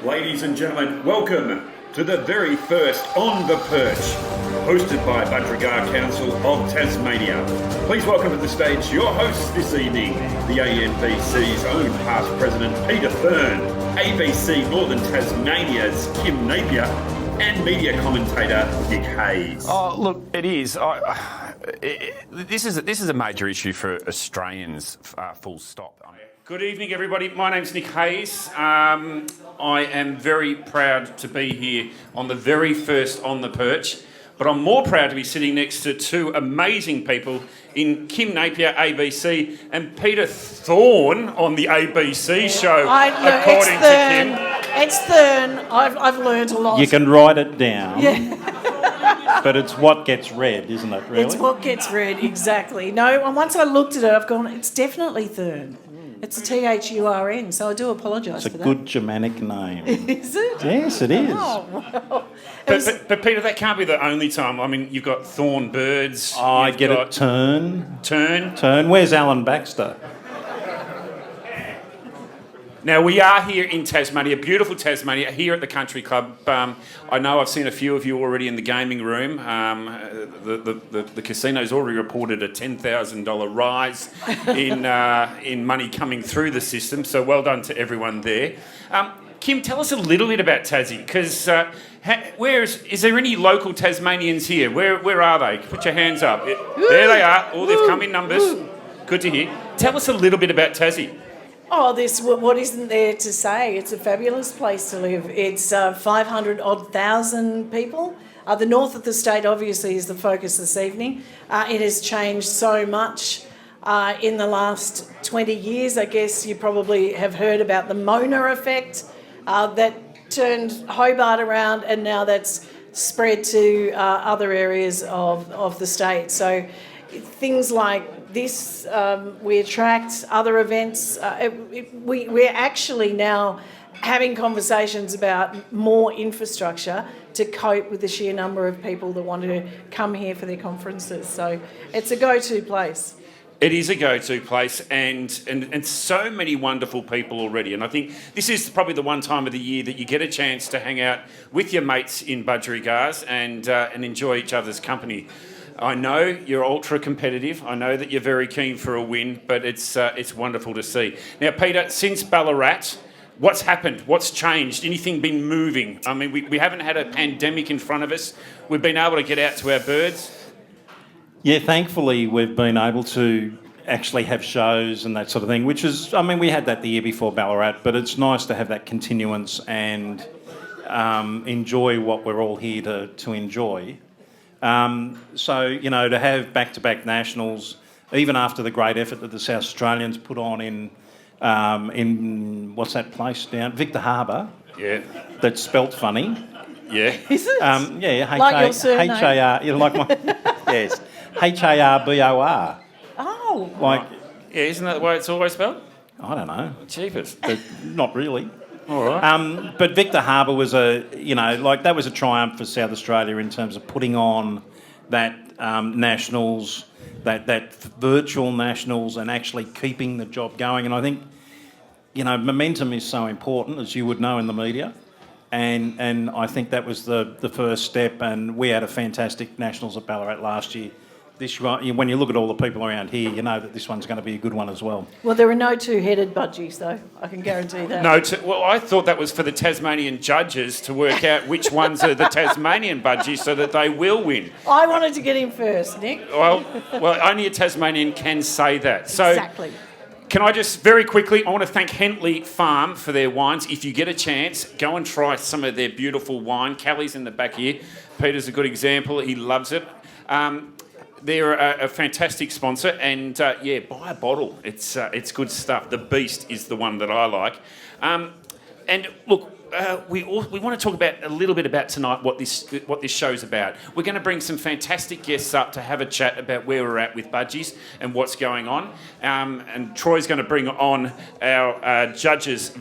Ladies and gentlemen, welcome to the very first On the Perch, hosted by Budgerigar Council of Tasmania. Please welcome to the stage your hosts this evening, the ANBC's own past president Peter Thurn, ABC Northern Tasmania's Kim Napier, and media commentator Nic Hayes. Oh, look, it is. This is a major issue for Australians, full stop. Good evening, everybody. My name's Nic Hayes. I am very proud to be here on the very first On the Perch, but I'm more proud to be sitting next to two amazing people in Kim Napier, ABC, and Peter Thurn on the ABC show, according to Kim. It's Thurn. I've learned a lot. You can write it down. Yeah. But it's what gets read, isn't it, really? It's what gets read, exactly. No, and once I looked at it, I've gone, it's definitely Thurn. It's a Thurn, so I do apologise for that. It's a good Germanic name. Is it? Yes, it is. Oh, well. But Peter, that can't be the only time. I mean, you've got Thorn Birds. I get it. Turn. Where's Alan Baxter? Now, we are here in Tasmania, beautiful Tasmania, here at the Country Club. I know I've seen a few of you already in the gaming room. The casino's already reported a $10,000 rise in money coming through the system, so well done to everyone there. Kim, tell us a little bit about Tassie, because is there any local Tasmanians here? Where are they? Put your hands up. There they are. Oh, they've come in numbers. Good to hear. Tell us a little bit about Tassie. Oh, what isn't there to say? It's a fabulous place to live. It's 500,000 people. The north of the state obviously is the focus this evening. It has changed so much in the last 20 years. I guess you probably have heard about the Mona effect that turned Hobart around, and now that's spread to other areas of the state. So things like this, we attract other events. We're actually now having conversations about more infrastructure to cope with the sheer number of people that want to come here for their conferences. So it's a go-to place. It is a go-to place, and so many wonderful people already. And I think this is probably the one time of the year that you get a chance to hang out with your mates in Budgerigars and enjoy each other's company. I know you're ultra competitive. I know that you're very keen for a win, but it's wonderful to see. Now, Peter, since Ballarat, what's happened? What's changed? Anything been moving? I mean, we haven't had a pandemic in front of us. We've been able to get out to our birds. Yeah, thankfully we've been able to actually have shows and that sort of thing, which is, I mean, we had that the year before Ballarat, but it's nice to have that continuance and enjoy what we're all here to enjoy. So, you know, to have back-to-back nationals, even after the great effort that the South Australians put on in what's that place down? Victor Harbour. Yeah. That's spelt funny. Yeah. Is it? Yeah. Like your surname? H-A-R. You know, like my... Yes. H-A-R-B-O-R. Oh. Like... Yeah, isn't that the way it's always spelled? I don't know. Cheapest. But not really. All right. But Victor Harbour was that was a triumph for South Australia in terms of putting on that nationals, that virtual nationals, and actually keeping the job going. And I think, you know, momentum is so important, as you would know in the media. And I think that was the first step. And we had a fantastic nationals at Ballarat last year. When you look at all the people around here, you know that this one's going to be a good one as well. Well, there are no two-headed budgies, though. I can guarantee that. No, well, I thought that was for the Tasmanian judges to work out which ones are the Tasmanian budgies so that they will win. I wanted to get in first, Nick. Well, only a Tasmanian can say that. So, exactly. Can I just very quickly, I want to thank Hentley Farm for their wines. If you get a chance, go and try some of their beautiful wine. Callie's in the back here. Peter's a good example. He loves it. They're a fantastic sponsor, and buy a bottle. It's good stuff. The Beast is the one that I like. And look, we want to talk about a little bit about tonight what this show's about. We're going to bring some fantastic guests up to have a chat about where we're at with budgies and what's going on. And Troy's going to bring on our judges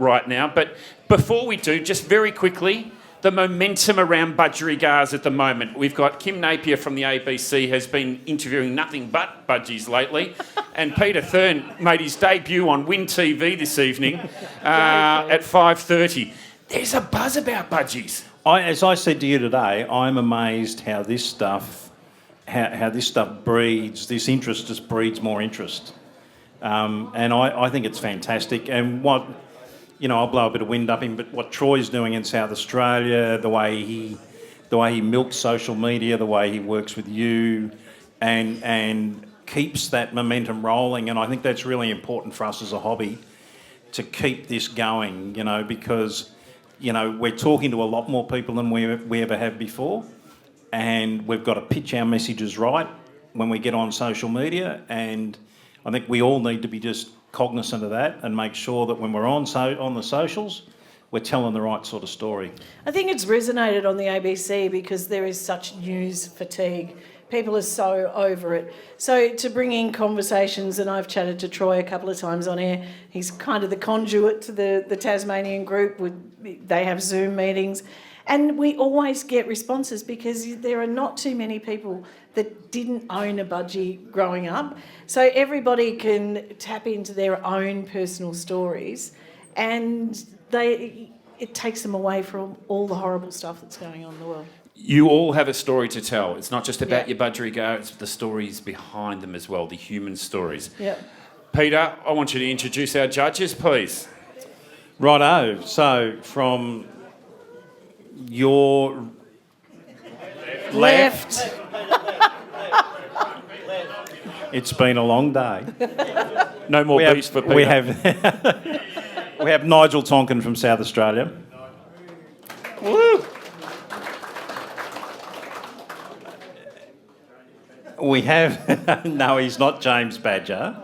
right now. But before we do, just very quickly, the momentum around budgerigars at the moment. We've got Kim Napier from the ABC has been interviewing nothing but budgies lately, and Peter Thurn made his debut on Win TV this evening at 5:30. There's a buzz about budgies. As I said to you today, I'm amazed how this stuff breeds. This interest just breeds more interest, and I think it's fantastic. And I'll blow a bit of wind up him, but what Troy's doing in South Australia, the way he milks social media, the way he works with you, and keeps that momentum rolling, and I think that's really important for us as a hobby to keep this going. Because we're talking to a lot more people than we ever have before, and we've got to pitch our messages right when we get on social media, and I think we all need to be just cognizant of that and make sure that when we're on the socials, we're telling the right sort of story. I think it's resonated on the ABC because there is such news fatigue. People are so over it. So to bring in conversations, and I've chatted to Troy a couple of times on air, he's kind of the conduit to the Tasmanian group. They have Zoom meetings. And we always get responses because there are not too many people that didn't own a budgie growing up. So everybody can tap into their own personal stories, and it takes them away from all the horrible stuff that's going on in the world. You all have a story to tell. It's not just about your budgerigar, it's the stories behind them as well, the human stories. Yeah. Peter, I want you to introduce our judges, please. Righto. So from your left. It's been a long day. No more beefs for Peter. We have Nigel Tonkin from South Australia. Woo! We have... No, he's not James Badger.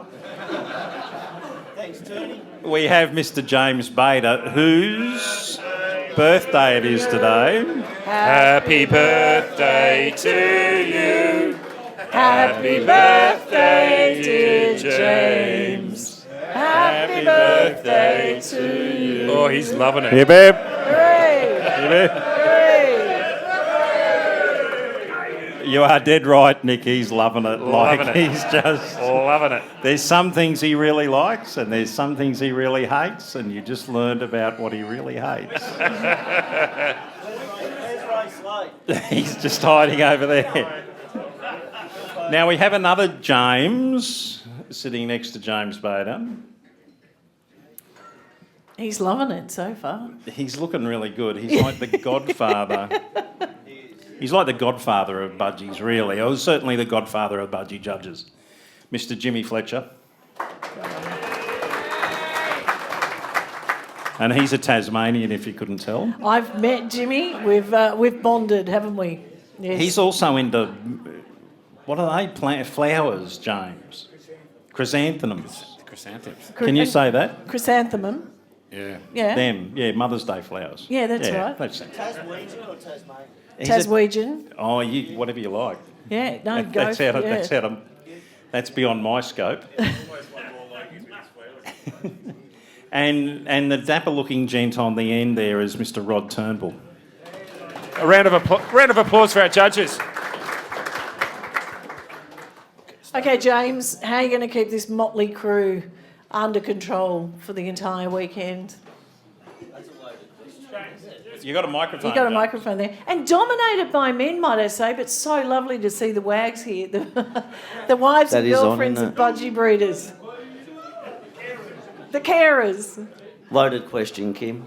Thanks, Tony. We have Mr. James Bader, whose birthday it is today. Happy birthday to you. Happy birthday, dear James. Happy birthday to you. Oh, he's loving it. Hip hip. Hooray! Hip hip. You are dead right, Nick. He's loving it. Loving it. He's just Loving it. There's some things he really likes, and there's some things he really hates, and you just learned about what he really hates. He's just hiding over there. Now we have another James sitting next to James Bader. He's loving it so far. He's looking really good. He's like the godfather. He's like the godfather of budgies, really. Or certainly the godfather of budgie judges. Mr. Jimmy Fletcher. And he's a Tasmanian, if you couldn't tell. I've met Jimmy. We've bonded, haven't we? Yes. He's also into, what are they? Flowers, James. Chrysanthemums. Chrysanthemums. Can you say that? Chrysanthemum. Yeah. Yeah. Them, yeah, Mother's Day flowers. Yeah, that's right. That's Tasmanian or Tasmanian? Taswegian. Whatever you like. Yeah, no, go for it. That's beyond my scope. And the dapper-looking gent on the end there is Mr. Rod Turnbull. A round of applause for our judges. Okay, James, how are you going to keep this motley crew under control for the entire weekend? You got a microphone. You got a microphone there, and dominated by men, might I say. But so lovely to see the wags here, the wives and girlfriends of budgie breeders, the carers. Loaded question, Kim.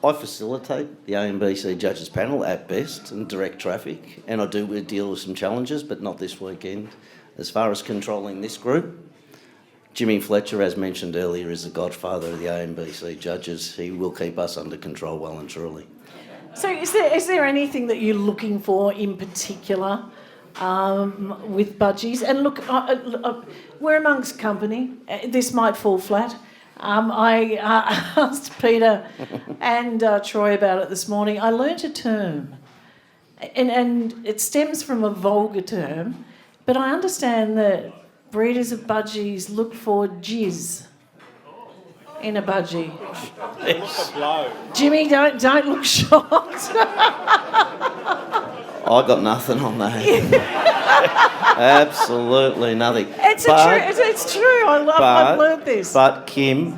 I facilitate the ANBC judges panel at best and direct traffic, and I do deal with some challenges, but not this weekend. As far as controlling this group, Jimmy Fletcher, as mentioned earlier, is the godfather of the ANBC judges. He will keep us under control well and truly. So is there anything that you're looking for in particular with budgies? And look, we're amongst company. This might fall flat. I asked Peter and Troy about it this morning. I learnt a term, and it stems from a vulgar term, but I understand that breeders of budgies look for jizz in a budgie? Jimmy, don't look shocked. I got nothing on that. Absolutely nothing. It's true. I've learned this. But Kim,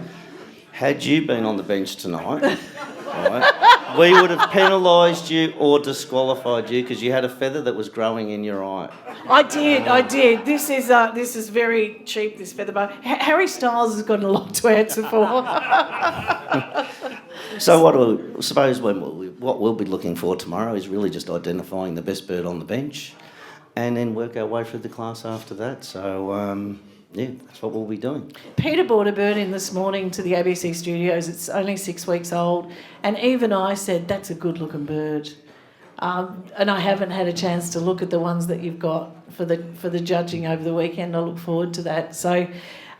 had you been on the bench tonight, right, we would have penalised you or disqualified you because you had a feather that was growing in your eye. I did. This is very cheap, this feather boa. Harry Styles has got a lot to answer for. So what we'll be looking for tomorrow is really just identifying the best bird on the bench and then work our way through the class after that. So, that's what we'll be doing. Peter brought a bird in this morning to the ABC studios. It's only 6 weeks old. And even I said, that's a good-looking bird. And I haven't had a chance to look at the ones that you've got for the judging over the weekend. I look forward to that. So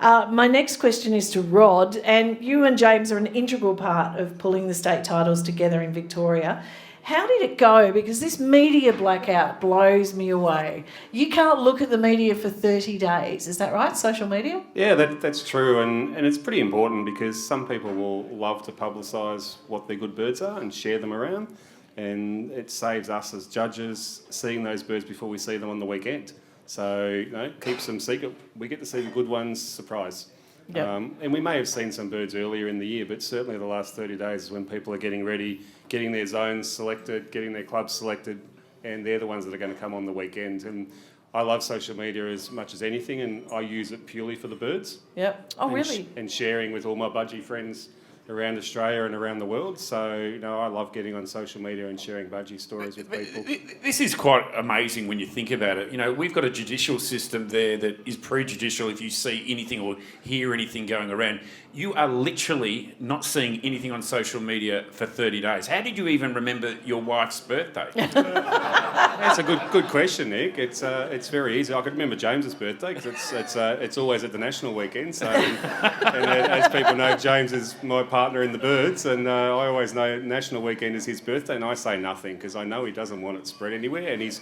my next question is to Rod, and you and James are an integral part of pulling the state titles together in Victoria. How did it go? Because this media blackout blows me away. You can't look at the media for 30 days. Is that right? Social media? Yeah, that's true, and it's pretty important because some people will love to publicise what their good birds are and share them around, and it saves us as judges seeing those birds before we see them on the weekend. So, keeps them secret. We get to see the good ones surprise. Yep. And we may have seen some birds earlier in the year, but certainly the last 30 days is when people are getting ready, getting their zones selected, getting their clubs selected, and they're the ones that are going to come on the weekend. And I love social media as much as anything, and I use it purely for the birds. Yep. Oh, really? And sharing with all my budgie friends around Australia and around the world. So, I love getting on social media and sharing budgie stories with people. This is quite amazing when you think about it. We've got a judicial system there that is prejudicial if you see anything or hear anything going around. You are literally not seeing anything on social media for 30 days. How did you even remember your wife's birthday? That's a good question, Nick. It's very easy. I could remember James's birthday because it's always at the national weekend. So, and as people know, James is my partner in the birds, and I always know national weekend is his birthday, and I say nothing because I know he doesn't want it spread anywhere, and he's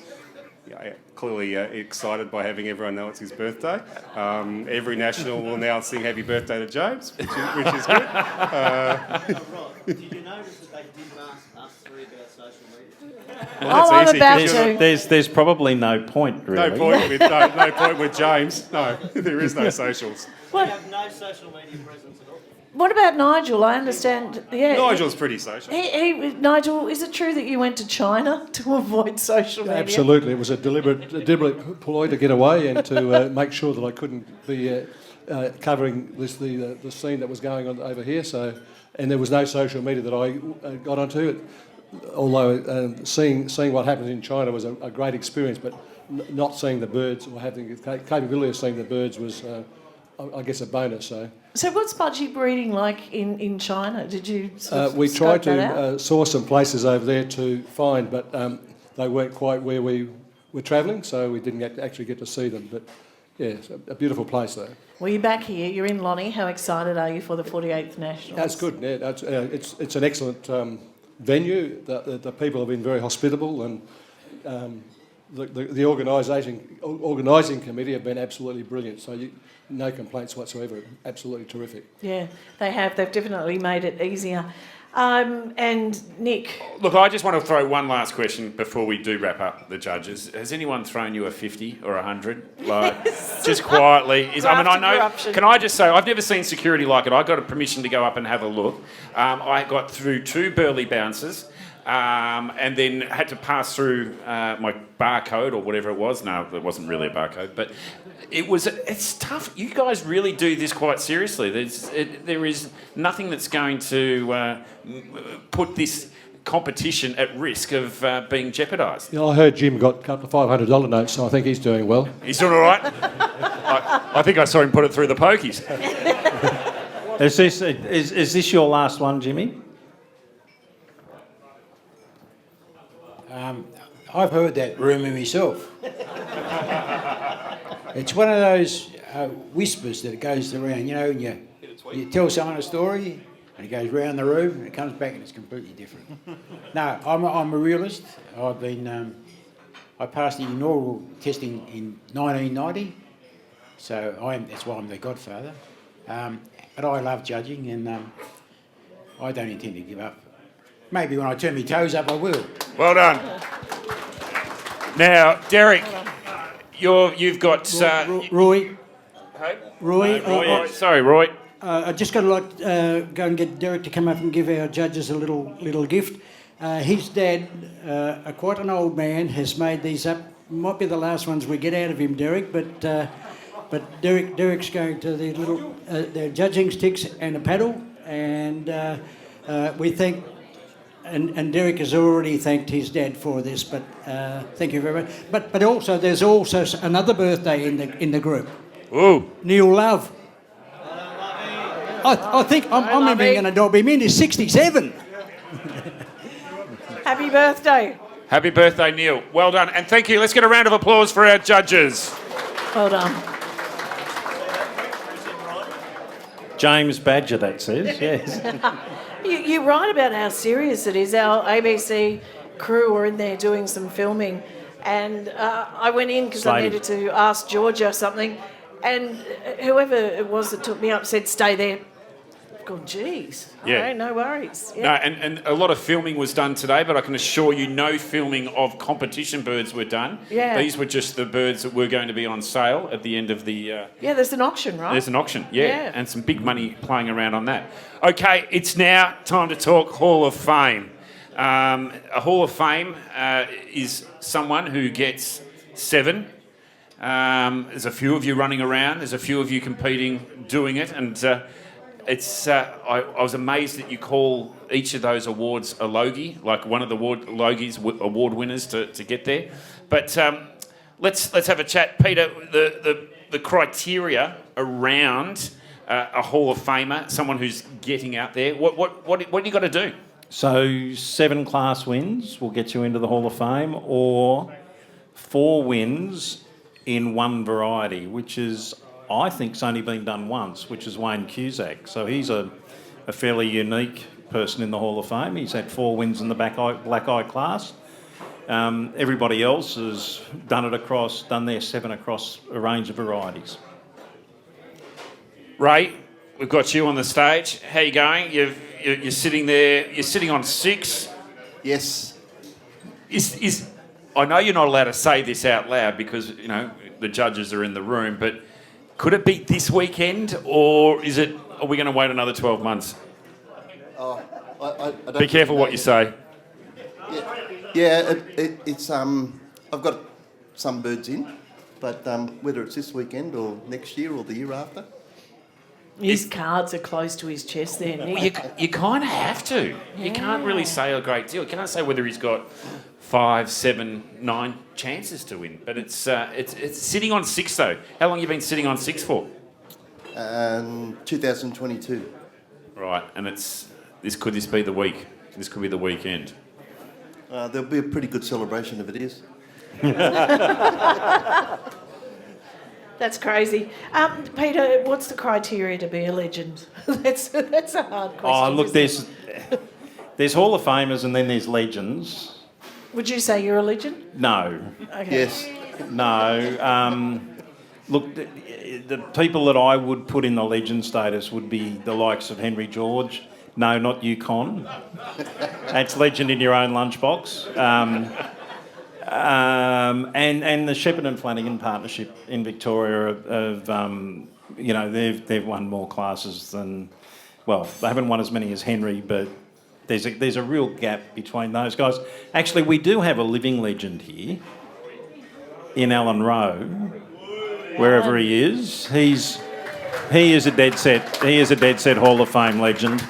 clearly excited by having everyone know it's his birthday. Every national will now sing happy birthday to James, which is good. Did you notice that they didn't ask us three about social media? Well, I'm easy, about because to. There's probably no point, really. no point with James. No, there is no socials. We have no social media presence at all. What about Nigel? I understand. Yeah, Nigel's pretty social. Nigel, is it true that you went to China to avoid social media? Absolutely. It was a deliberate ploy to get away and to make sure that I couldn't be covering the scene that was going on over here. So, and there was no social media that I got onto. Although seeing what happens in China was a great experience, but not seeing the birds or having the capability of seeing the birds was, I guess, a bonus. So what's budgie breeding like in China? Did you we tried scope that out? to source some places over there to find, but they weren't quite where we were travelling, so we didn't actually get to see them. But yeah, it's a beautiful place though. Well, you're back here. You're in Lonnie. How excited are you for the 48th Nationals? That's good. Yeah, it's an excellent venue. The people have been very hospitable, and the organising committee have been absolutely brilliant. So no complaints whatsoever. Absolutely terrific. Yeah, they have. They've definitely made it easier. And Nick. Look, I just want to throw one last question before we do wrap up the judges. Has anyone thrown you a 50 or 100? Like, just quietly. I know. Corruption. Can I just say, I've never seen security like it. I got a permission to go up and have a look. I got through 2 burley bouncers. And then had to pass through my barcode or whatever it was. No, it wasn't really a barcode, but it's tough. You guys really do this quite seriously. There is nothing that's going to put this competition at risk of being jeopardised. I heard Jim got a couple of $500 notes, so I think he's doing well. He's doing all right? I think I saw him put it through the pokies. Is this your last one, Jimmy? I've heard that rumour myself. It's one of those whispers that goes around, and you tell someone a story and it goes round the room and it comes back and it's completely different. No, I'm a realist. I passed the inaugural testing in 1990, so that's why I'm the godfather. But I love judging, and I don't intend to give up. Maybe when I turn my toes up, I will. Well done. Now, Derek, you've got... Roy. Hey? Roy. Sorry, Roy. I just got to go and get Derek to come up and give our judges a little gift. His dad, quite an old man, has made these up. Might be the last ones we get out of him, Derek, but Derek's going to the little the judging sticks and a paddle, and we thank. And Derek has already thanked his dad for this, but thank you very much. But also there's also another birthday in the group. Ooh. Neil Love. I think I'm even going to dob him in. He's 67. Happy birthday. Happy birthday, Neil. Well done. And thank you. Let's get a round of applause for our judges. Well done. James Badger, that says, yes. You're right about how serious it is. Our ABC crew were in there doing some filming, and I went in because I needed to ask Georgia something, and whoever it was that took me up said, "Stay there." I've gone, geez. Yeah. Okay, no worries. Yeah. No, and a lot of filming was done today, but I can assure you no filming of competition birds were done. Yeah. These were just the birds that were going to be on sale at the end of the... Yeah, there's an auction, right? There's an auction, yeah, Yeah. and some big money playing around on that. Okay, it's now time to talk Hall of Fame. A Hall of Fame is someone who gets 7. There's a few of you running around. There's a few of you competing, doing it, and it's. I was amazed that you call each of those awards a Logie, like one of the Logies award winners to get there. But let's have a chat, Peter. The criteria around a Hall of Famer, someone who's getting out there. What you got to do? So 7 class wins will get you into the Hall of Fame, or 4 wins in one variety, which is, I think, it's only been done once, which is Wayne Cusack. So he's a fairly unique person in the Hall of Fame. He's had 4 wins in the black eye class. Everybody else has done their 7 across a range of varieties. Ray, we've got you on the stage. How you going? You're sitting there. You're sitting on 6. Yes. I know you're not allowed to say this out loud because you know the judges are in the room, but could it be this weekend, or are we going to wait another 12 months? I don't Be careful what you say. Yeah, it's I've got some birds in, but whether it's this weekend or next year or the year after. His cards are close to his chest there, Nick. Well, you kind of have to. You can't really say a great deal. You can't say whether he's got 5, 7, 9 chances to win. But it's sitting on 6 though. How long have you been sitting on 6 for? 2022. Right, and could this be the week? This could be the weekend. There'll be a pretty good celebration if it is. That's crazy. Peter, what's the criteria to be a legend? That's a hard question. Oh, look, isn't there's Hall of Famers and then there's legends. it? Would you say you're a legend? No. Okay. Yes. No. Look, the people that I would put in the legend status would be the likes of Henry George. No, not Yukon. That's legend in your own lunchbox. And the Shepherd and Flanagan partnership in Victoria they've won more classes than, well, they haven't won as many as Henry, but there's a real gap between those guys. Actually, we do have a living legend here in Alan Rowe, wherever he is. He is a dead set Hall of Fame legend.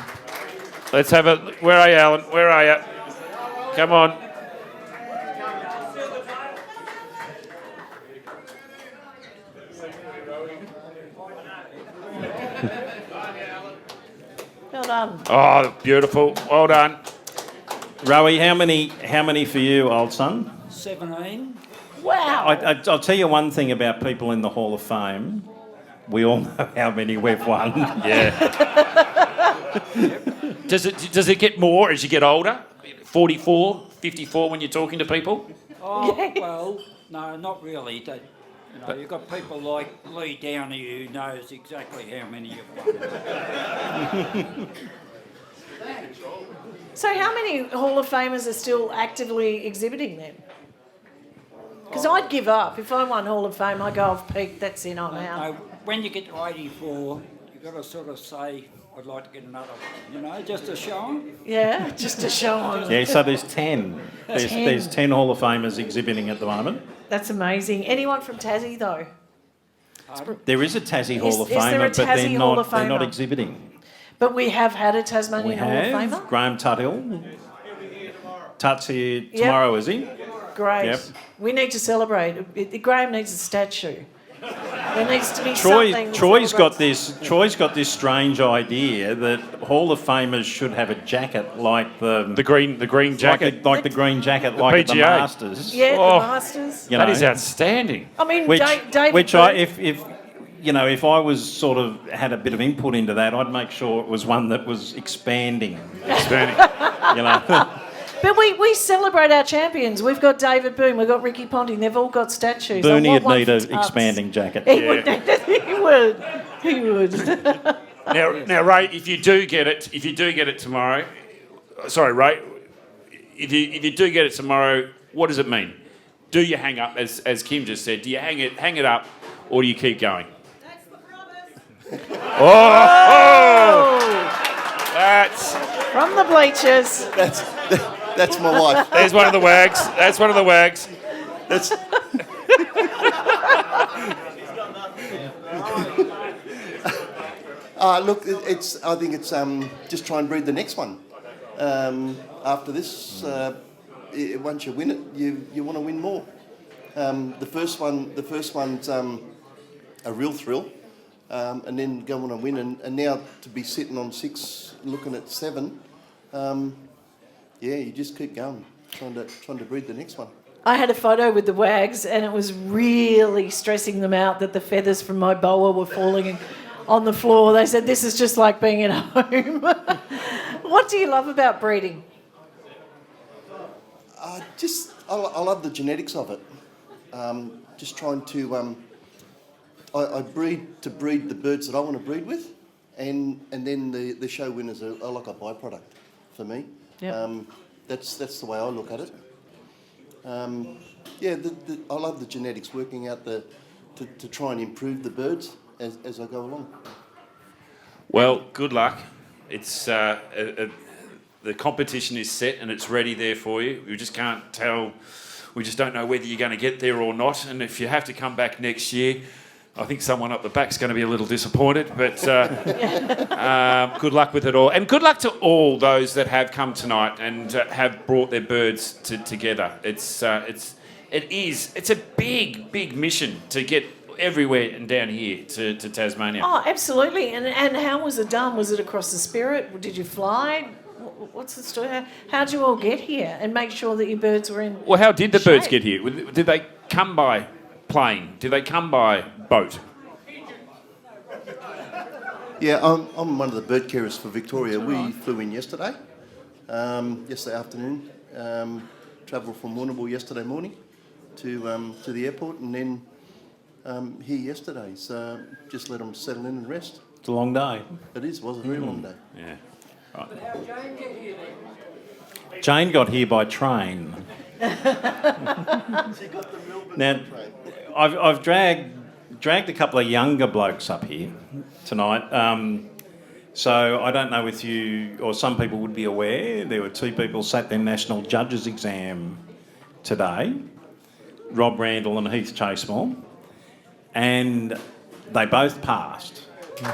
Let's have a... Where are you, Alan? Where are you? Come on. Well done. Oh, beautiful. Well done. Rowie, how many for you, old son? 17. Wow. I'll tell you one thing about people in the Hall of Fame. We all know how many we've won. Yeah. Does it get more as you get older? 44, 54 when you're talking to people? Oh, well, no, not really. You know, you've got people like Lee Downey who knows exactly how many you've won. So how many Hall of Famers are still actively exhibiting then? Because I'd give up. If I won Hall of Fame, I go off peak, that's it, I'm out. No, when you get to 84, you've got to sort of say, I'd like to get another one, you know, just to show them. Yeah, just to show on. Yeah, so there's 10. There's 10 Hall of Famers exhibiting at the moment. That's amazing. Anyone from Tassie, though? There is a Tassie Hall of Is there a Famer, but Tassie Hall of they're not Famer? exhibiting. But we have had a We Tasmanian Hall of have Famer. Graham Tuthill. Tut's here tomorrow, is he? Great. Yep. We need to celebrate. Graham needs a statue. There needs to be something. that Troy's got celebrates- Troy's got this strange idea that Hall of Famers should have a jacket like the green jacket. like the green jacket like at the PGA. Masters. Yeah, Oh. the Masters. You That know, is outstanding. I mean, which David which Byrne- if you know, if I was sort of had a bit of input into that, I'd make sure it was one that was expanding. Outstanding. You know. But we celebrate our champions. We've got David Boone, we've got Ricky Ponting. They've all got statues. I Booney want would one need for an Tubbs. expanding jacket. He would. He would. Now, Ray, if you do get it tomorrow, sorry, Ray, if you do get it tomorrow, what does it mean? Do you hang up, as Kim just said? Do you hang it up, or do you keep going? That's the promise. Oh! That's From the bleachers. That's my wife. there's one of the wags. That's one of the wags. That's. Look, I think it's just try and breed the next one. After this, once you win it, you want to win more. The first one's a real thrill, and then go on and win. And now to be sitting on 6, looking at 7, you just keep going, trying to breed the next one. I had a photo with the wags, and it was really stressing them out that the feathers from my boa were falling on the floor. They said, this is just like being at home. What do you love about breeding? I love the genetics of it. Just trying to, I breed to breed the birds that I want to breed with, and then the show winners are like a byproduct for me. Yep. That's the way I look at it. I love the genetics, working out to try and improve the birds as I go along. Well, good luck. It's the competition is set and it's ready there for you. We just can't tell. We just don't know whether you're going to get there or not. And if you have to come back next year, I think someone up the back's going to be a little disappointed. But good luck with it all, and good luck to all those that have come tonight and have brought their birds together. It's a big mission to get everywhere and down here to Tasmania. Oh, absolutely. And how was it done? Was it across the Spirit? Did you fly? What's the story? How did you all get here and make sure that your birds were in Well, how did the birds shape? get here? Did they come by plane? Did they come by boat? Yeah, I'm one of the bird carriers for Victoria. We flew in yesterday afternoon. Travelled from Warrnambool yesterday morning to the airport, and then here yesterday. So just let them settle in and rest. It's a long day. It was a very long day. Yeah. How Jane get here then? Jane got here by train. She got the Melbourne Now, train. I've dragged a couple of younger blokes up here tonight. So I don't know if you or some people would be aware, there were 2 people sat their national judges exam today, Rob Randall and Heath Chasemore, and they both passed.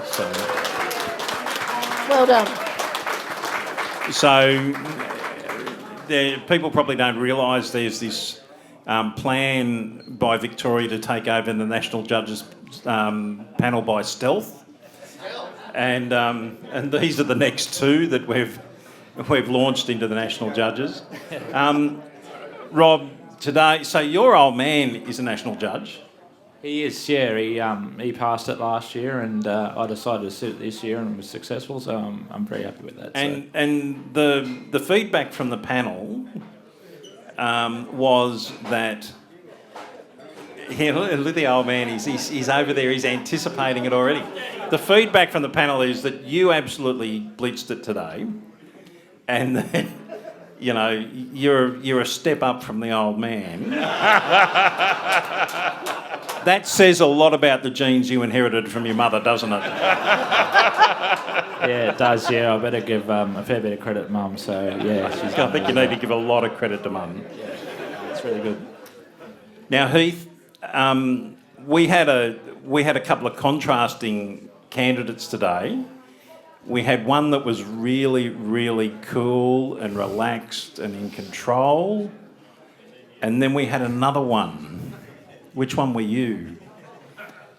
So Well done. people probably don't realise there's this plan by Victoria to take over the national judges panel by stealth, and these are the next 2 that we've launched into the national judges. Rob, today, so your old man is a national judge. He is, yeah. He passed it last year, and I decided to sit it this year and was successful, so I'm very happy with that. And the feedback from the panel was that look at the old man. He's over there. He's anticipating it already. The feedback from the panel is that you absolutely blitzed it today, and that, you know, you're a step up from the old man. That says a lot about the genes you inherited from your mother, doesn't it? Yeah, it does. Yeah, I better give a fair bit of credit to Mum. So yeah, I think you need to give a lot of credit to Mum. Yeah, it's really good. Now, Heath, we had a couple of contrasting candidates today. We had one that was really, really cool and relaxed and in control, and then we had another one. Which one were you?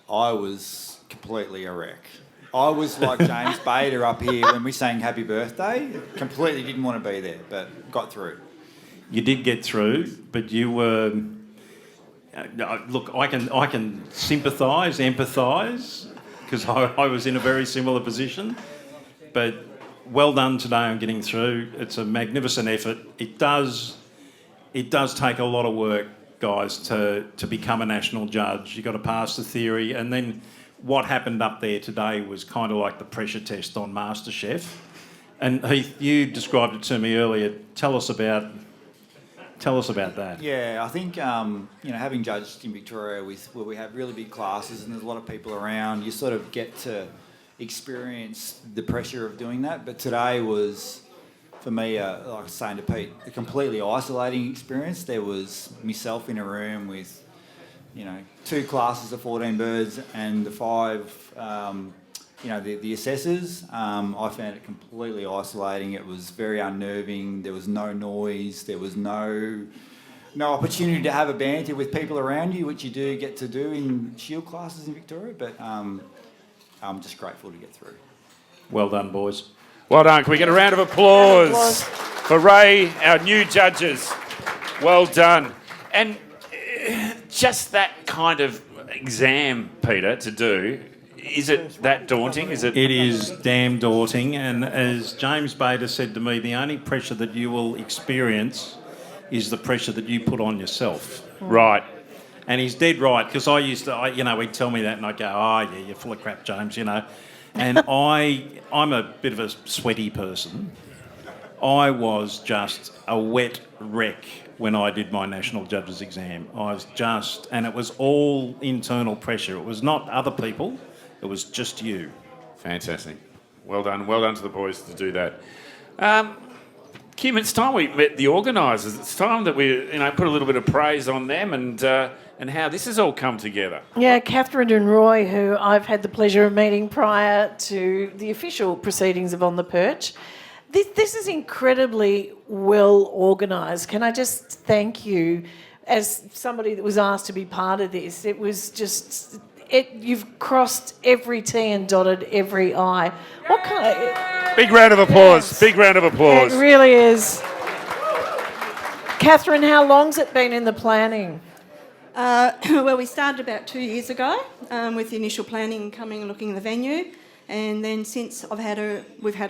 I was completely a wreck. I was like James Bader up here when we sang Happy Birthday. Completely didn't want to be there, but got through. You did get through, but you were... look, I can sympathise, empathise, because I was in a very similar position. But well done today on getting through. It's a magnificent effort. It does take a lot of work, guys, to become a national judge. You've got to pass the theory, and then what happened up there today was kind of like the pressure test on MasterChef. And Heath, you described it to me earlier. Tell us about that. Yeah, I think having judged in Victoria where we have really big classes and there's a lot of people around, you sort of get to experience the pressure of doing that. But today was, for me, like I was saying to Pete, a completely isolating experience. There was myself in a room with, 2 classes of 14 birds and the 5, the assessors. I found it completely isolating. It was very unnerving. There was no noise. There was no opportunity to have a banter with people around you, which you do get to do in shield classes in Victoria. But I'm just grateful to get through. Well done, boys. Well done. Can we get a round of applause for Ray, our new judges? Well done. And just that kind of exam, Peter, to do, is it that daunting? It is damn daunting. And as James Bader said to me, the only pressure that you will experience is the pressure that you put on yourself. Right. And he's dead right, because he'd tell me that and I'd go, oh, yeah, you're full of crap, James, And I'm a bit of a sweaty person. I was just a wet wreck when I did my National Judges exam. And it was all internal pressure. It was not other people, it was just you. Fantastic. Well done to the boys to do that. Kim, it's time we met the organisers. It's time that we put a little bit of praise on them and how this has all come together. Yeah, Catherine and Roy, who I've had the pleasure of meeting prior to the official proceedings of On the Perch. This is incredibly well organised. Can I just thank you as somebody that was asked to be part of this? It was just... you've crossed every T and dotted every I. What kind of... Big round of applause. Yes. Big round of applause. It really is. Catherine, how long's it been in the planning? Well, we started about 2 years ago with the initial planning, coming and looking at the venue. And then since we've had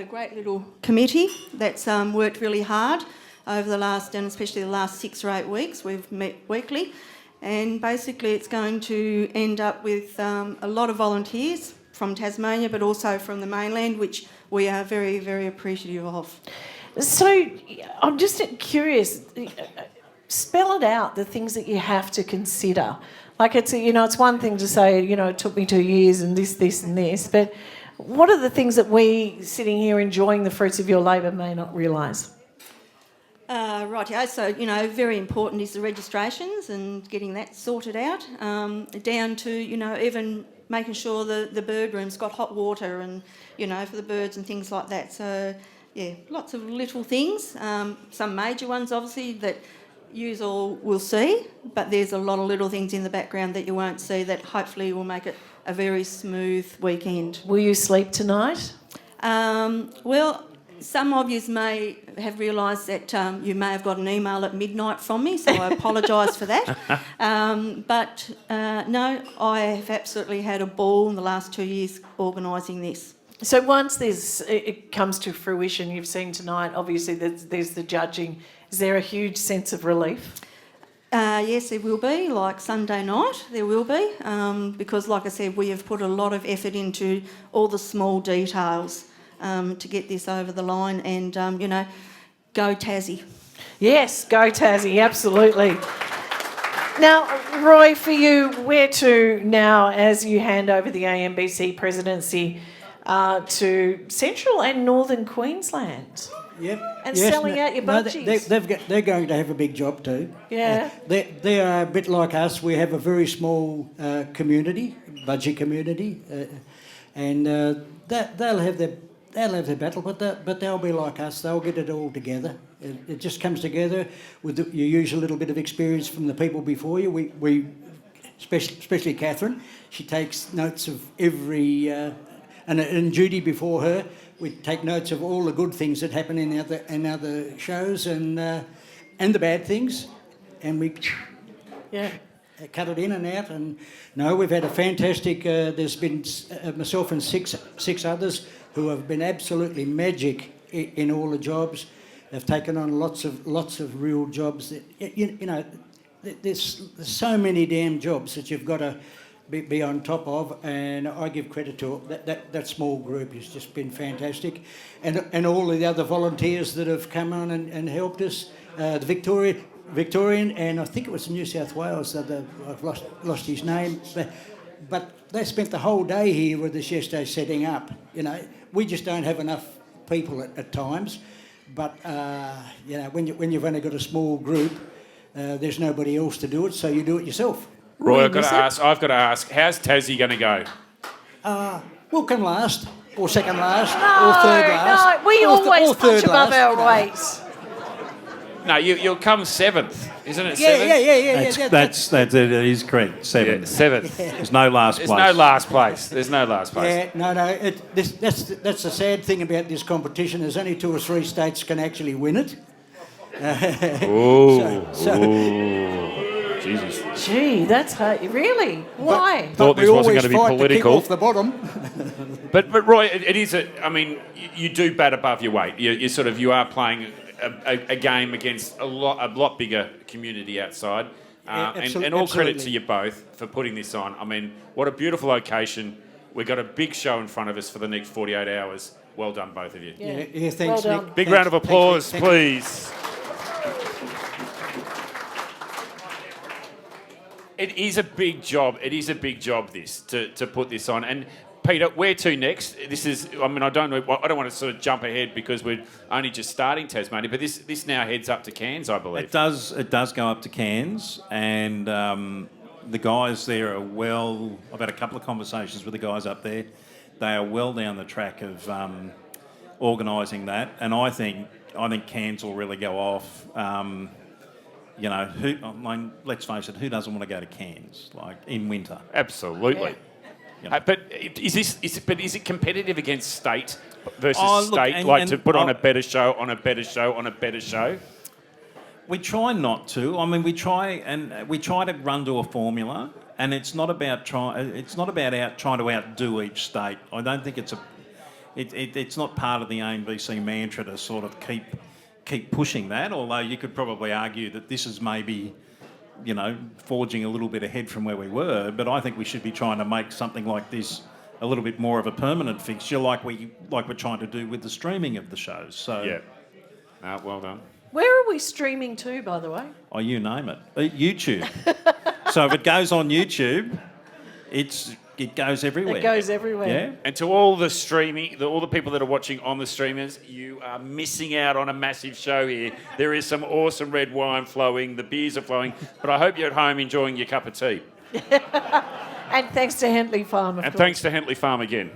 a great little committee that's worked really hard over the last, and especially the last 6 or 8 weeks. We've met weekly. And basically it's going to end up with a lot of volunteers from Tasmania, but also from the mainland, which we are very, very appreciative of. So I'm just curious, spell it out, the things that you have to consider. Like it's one thing to say, it took me 2 years and this and this, but what are the things that we sitting here enjoying the fruits of your labour may not realise? Rightio. So, very important is the registrations and getting that sorted out, down to, even making sure the bird room's got hot water and, for the birds and things like that. So, yeah, lots of little things. Some major ones, obviously, that you all will see, but there's a lot of little things in the background that you won't see that hopefully will make it a very smooth weekend. Will you sleep tonight? Well, some of you may have realised that you may have got an email at midnight from me, so I apologise for that. But no, I have absolutely had a ball in the last 2 years organising this. So once it comes to fruition, you've seen tonight, obviously there's the judging. Is there a huge sense of relief? Yes, there will be, like Sunday night, there will be, because like I said, we have put a lot of effort into all the small details to get this over the line and, go Tassie. Yes, go Tassie, absolutely. Now, Roy, for you, where to now as you hand over the ANBC presidency to Central and Northern Queensland? Yep. And selling out your budgies. They're going to have a big job too. Yeah. They are a bit like us. We have a very small community, budgie community, and they'll have their battle, but they'll be like us. They'll get it all together. It just comes together with you use a little bit of experience from the people before you. We especially Catherine, she takes notes of every and Judy before her. We take notes of all the good things that happen in other shows and the bad things, and we cut it in and out. And no, we've had a fantastic. There's been myself and six others who have been absolutely magic in all the jobs. They've taken on lots of real jobs. There's so many damn jobs that you've got to be on top of, and I give credit to that small group has just been fantastic, and all of the other volunteers that have come on and helped us. The Victorian, and I think it was New South Wales. I've lost his name, but they spent the whole day here with us yesterday setting up. We just don't have enough people at times, but when you've only got a small group, there's nobody else to do it, so you do it yourself. Roy, I've got to ask, how's Tassie going to go? We'll come last, or second last, or third last. No, we always punch above our weight. No, you'll come seventh, isn't it? Yeah. That's it is correct. Seventh. Yeah, seventh. There's no last place. There's no last place. Yeah, no. That's the sad thing about this competition. There's only 2 or 3 states can actually win it. Jesus. Gee, that's hard. Really? Why? Thought this wasn't going to be political. Off the bottom. but Roy, it is you do bat above your weight. You are playing a game against a lot bigger community outside. And all credit to you both for putting this on. I mean, what a beautiful location. We've got a big show in front of us for the next 48 hours. Well done, both of you. Yeah, thanks, well Nick. Big round of applause, please. It is a big job. This to put this on. And Peter, where to next? This is. I don't want to sort of jump ahead because we're only just starting Tasmania, but this now heads up to Cairns, I believe. It does go up to Cairns, and the guys there are well. I've had a couple of conversations with the guys up there. They are well down the track of organising that, and I think Cairns will really go off. Let's face it, who doesn't want to go to Cairns, in winter? Absolutely. Yeah. But is it competitive against state versus state? To put on a better show, on a better show, on a better show? We try not to. We try to run to a formula, and it's not about trying to outdo each state. I don't think it's not part of the ANBC mantra to sort of keep pushing that, although you could probably argue that this is maybe, forging a little bit ahead from where we were, but I think we should be trying to make something like this a little bit more of a permanent fixture like we're trying to do with the streaming of the shows. So yeah. Well done. Where are we streaming to, by the way? Oh, you name it. YouTube. So if it goes on YouTube, it goes everywhere. It goes everywhere. Yeah. And to all the streaming, all the people that are watching on the streamers, you are missing out on a massive show here. There is some awesome red wine flowing, the beers are flowing, but I hope you're at home enjoying your cup of tea. And thanks to Hentley Farm, of course. Thanks to Hentley Farm again.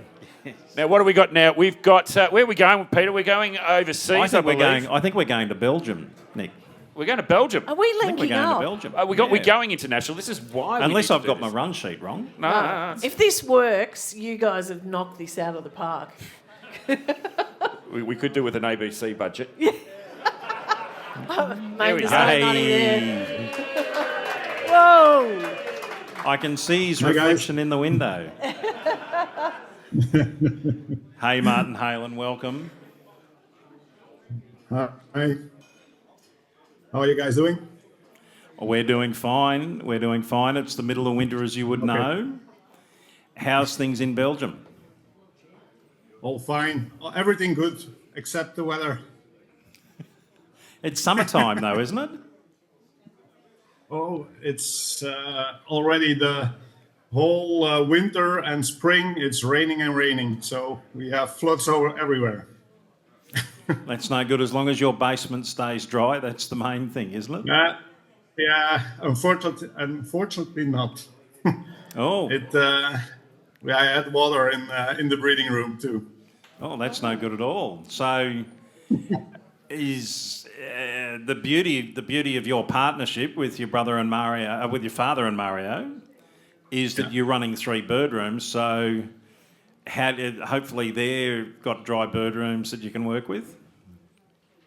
Now, what do we got now? We've got... where are we going, Peter? We're going overseas, I believe. I think we're going to Belgium, Nick. We're going to Belgium. Are we linking we're going up? to Belgium. We're going international. This is why. Unless I've got my run sheet wrong. No. If this works, you guys have knocked this out of the park. we could do with an ABC budget. There we go. There. Whoa! I can see his reflection in the window. Hey, Martin Halen, welcome. Hi. How are you guys doing? We're doing fine. We're doing fine. It's the middle of winter, as you would know. How's things in Belgium? All fine. Everything good, except the weather. It's summertime, though, isn't it? Oh, it's already the whole winter and spring. It's raining and raining, so we have floods over everywhere. That's no good. As long as your basement stays dry, that's the main thing, isn't it? Yeah, unfortunately not. Oh. I had water in the breeding room too. Oh, that's no good at all. So, is the beauty of your partnership with your brother and Mario, with your father and Mario, is that you're running 3 bird rooms. So, hopefully they've got dry bird rooms that you can work with.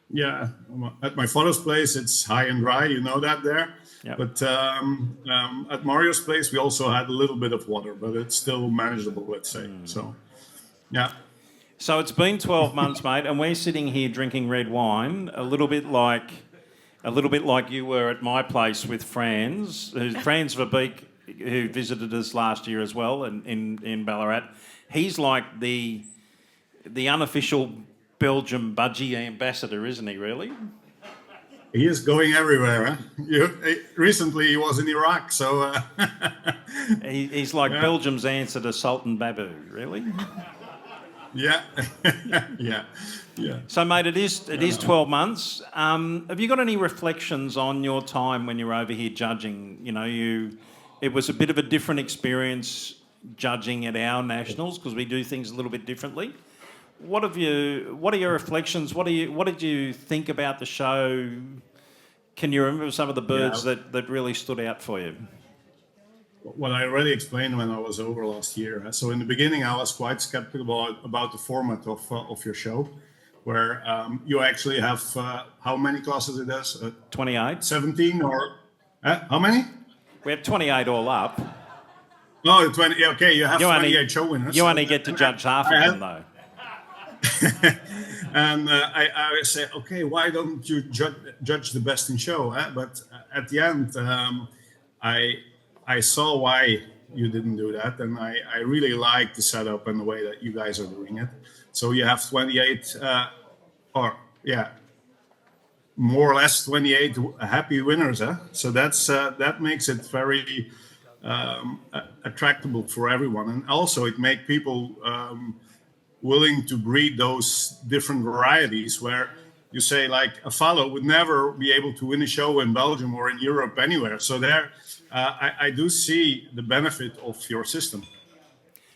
Yeah, at my father's place it's high and dry, you know that there. Yep. But at Mario's place we also had a little bit of water, but it's still manageable, let's say. So, yeah. So it's been 12 months, mate, and we're sitting here drinking red wine, a little bit like you were at my place with Franz Verbeek, who visited us last year as well in Ballarat. He's like the unofficial Belgium budgie ambassador, isn't he, really? He is going everywhere. Huh? Recently he was in Iraq, so... he's like Belgium's answer to Sultan Babu, really? Yeah. Yeah. So, mate, it is 12 months. Have you got any reflections on your time when you were over here judging? You know, it was a bit of a different experience judging at our nationals because we do things a little bit differently. What are your reflections? What did you think about the show? Can you remember some of the birds that really stood out for you? Well, I already explained when I was over last year. So in the beginning, I was quite skeptical about the format of your show, where you actually have how many classes it is? 28. 17 or how many? We have 28 all up. No, 20. Okay, you have 28 show winners. You only get to judge half of them, though. And I say, okay, why don't you judge the best in show? But at the end, I saw why you didn't do that, and I really like the setup and the way that you guys are doing it. So you have 28, more or less 28 happy winners. So that makes it very attractable for everyone, and also it makes people willing to breed those different varieties where you say like a fallow would never be able to win a show in Belgium or in Europe anywhere. So there, I do see the benefit of your system.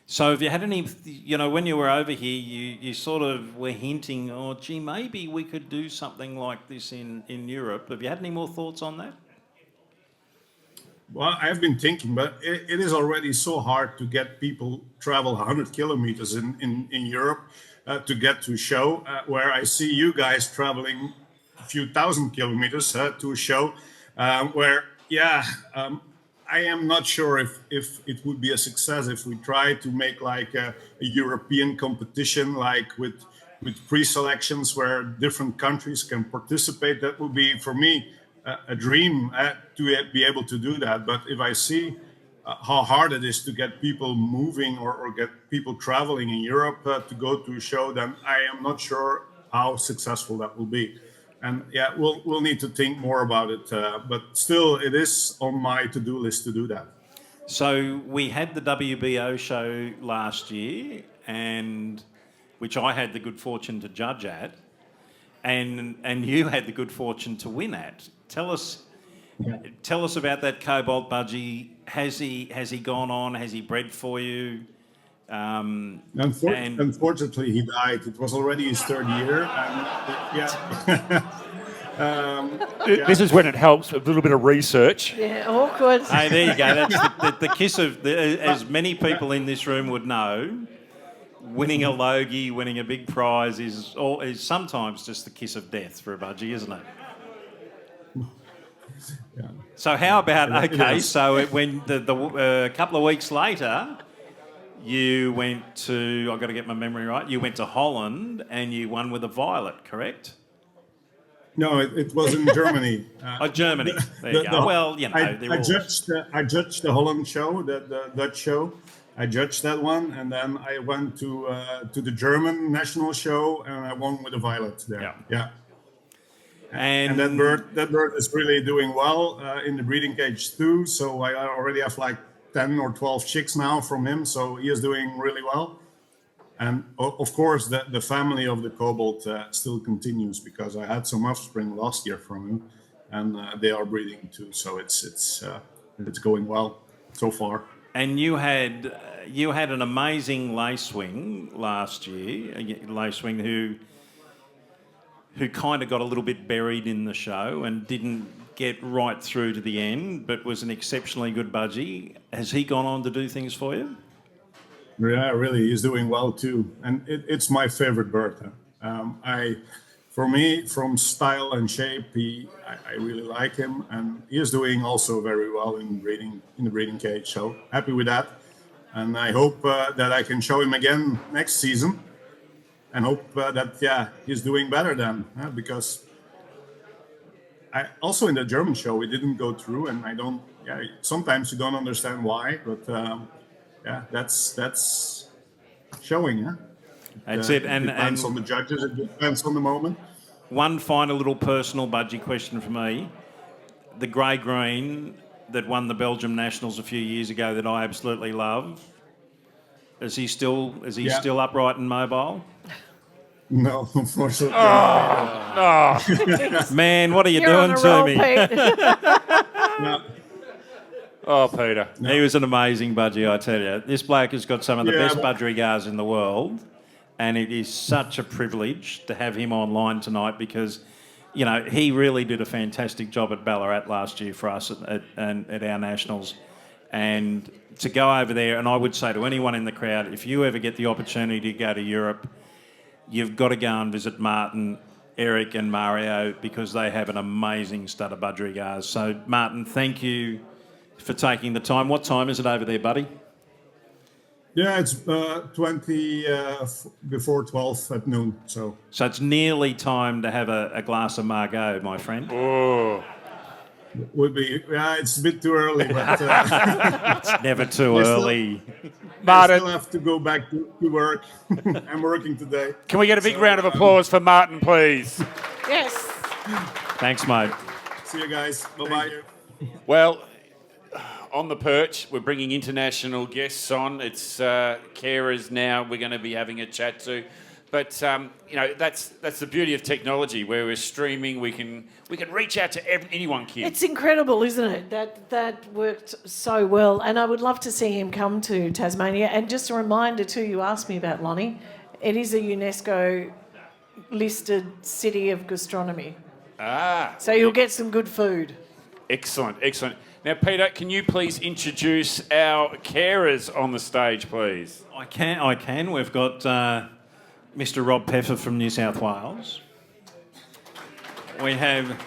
So have you had any, when you were over here, you sort of were hinting, oh, gee, maybe we could do something like this in Europe. Have you had any more thoughts on that? Well, I've been thinking, but it is already so hard to get people travel 100 kilometers in Europe to get to a show, where I see you guys traveling a few thousand kilometers to a show, where, I am not sure if it would be a success if we try to make like a European competition, like with pre-selections where different countries can participate. That would be, for me, a dream to be able to do that. But if I see how hard it is to get people moving or get people traveling in Europe to go to a show, then I am not sure how successful that will be. And we'll need to think more about it. But still, it is on my to-do list to do that. So we had the WBO show last year, and which I had the good fortune to judge at, and you had the good fortune to win at. Tell us about that Cobalt budgie. Has he gone on? Has he bred for you? Unfortunately, he died. It was already his third year. This is when it helps, a little bit of research. Yeah, awkward. Hey, there you go. That's the kiss of, as many people in this room would know, winning a Logie, winning a big prize is sometimes just the kiss of death for a budgie, isn't it? Yeah. So how about, so when a couple of weeks later, you went to, I've got to get my memory right, you went to Holland and you won with a violet, correct? No, it was in Germany. Germany. There you go. Well, you know, I judged the Holland show, the Dutch show. I judged that one, and then I went to the German national show, and I won with a violet there. Yeah. And that bird is really doing well in the breeding cage too. So I already have like 10 or 12 chicks now from him. So he is doing really well. And of course, the family of the Cobalt still continues, because I had some offspring last year from him, and they are breeding too. So it's going well so far. And you had an amazing lacewing last year, a lacewing who kind of got a little bit buried in the show and didn't get right through to the end, but was an exceptionally good budgie. Has he gone on to do things for you? Yeah, really, he's doing well too, and it's my favorite bird. For me, from style and shape, I really like him, and he is doing also very well in the breeding cage. So happy with that, and I hope that I can show him again next season, and hope that he's doing better then, because I also in the German show we didn't go through, and I don't. Yeah, sometimes you don't understand why, but that's showing. Yeah. That's it, and it depends on the judges. It depends on the moment. One final little personal budgie question for me: the grey green that won the Belgium Nationals a few years ago that I absolutely love. Is he still upright and mobile? No, unfortunately. Man, what are you doing to me? No. Oh, Peter. He was an amazing budgie, I tell you. This bloke has got some of the best budgerigars in the world, and it is such a privilege to have him online tonight, because, you know, he really did a fantastic job at Ballarat last year for us at our Nationals. And to go over there, and I would say to anyone in the crowd, if you ever get the opportunity to go to Europe, you've got to go and visit Martin, Eric and Mario, because they have an amazing stud of budgerigars. So, Martin, thank you for taking the time. What time is it over there, buddy? Yeah, it's 20 before 12 at noon. So it's nearly time to have a glass of Margot, my friend. Oh. Would be. Yeah, it's a bit too early, but it's never too early. Martin, I still have to go back to work. I'm working today. Can we get a big round of applause for Martin, please? Yes. Thanks, mate. See you guys. Bye-bye. Well, on the Perch, we're bringing international guests on. It's carers now we're going to be having a chat to. But, you know, that's the beauty of technology, where we're streaming. We can reach out to anyone, kid. It's incredible, isn't it? That worked so well. And I would love to see him come to Tasmania. And just a reminder too, you asked me about Lonnie. It is a UNESCO-listed city of gastronomy. Ah. So you'll get some good food. Excellent, excellent. Now, Peter, can you please introduce our carers on the stage, please? I can. We've got Mr. Rob Peffer from New South Wales. We have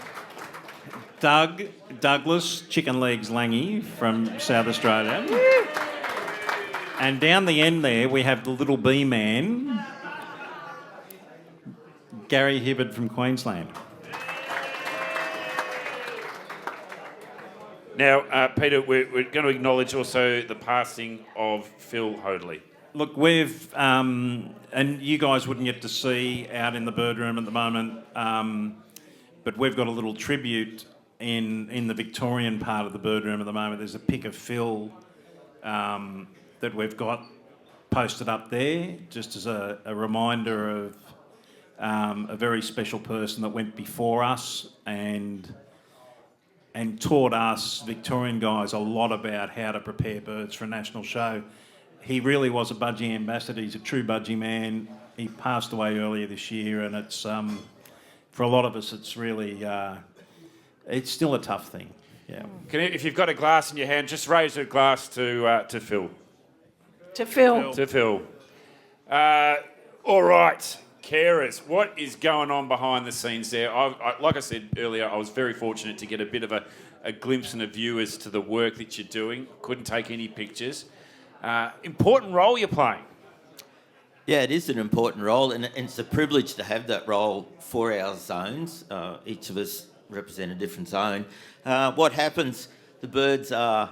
Douglas Chicken Legs Langy from South Australia. And down the end there, we have the little bee man, Gary Hibbard from Queensland. Now, Peter, we're going to acknowledge also the passing of Phil Hoadley. Look, we've, and you guys wouldn't get to see out in the bird room at the moment, but we've got a little tribute in the Victorian part of the bird room at the moment. There's a pic of Phil that we've got posted up there, just as a reminder of a very special person that went before us and taught us Victorian guys a lot about how to prepare birds for a national show. He really was a budgie ambassador. He's a true budgie man. He passed away earlier this year, and it's for a lot of us, it's really it's still a tough thing. Yeah. If you've got a glass in your hand, just raise a glass to Phil. To Phil. To Phil. All right. Carers, what is going on behind the scenes there? Like I said earlier, I was very fortunate to get a bit of a glimpse and a view as to the work that you're doing. Couldn't take any pictures. Important role you're playing. Yeah, it is an important role, and it's a privilege to have that role for our zones. Each of us represent a different zone. What happens, the birds are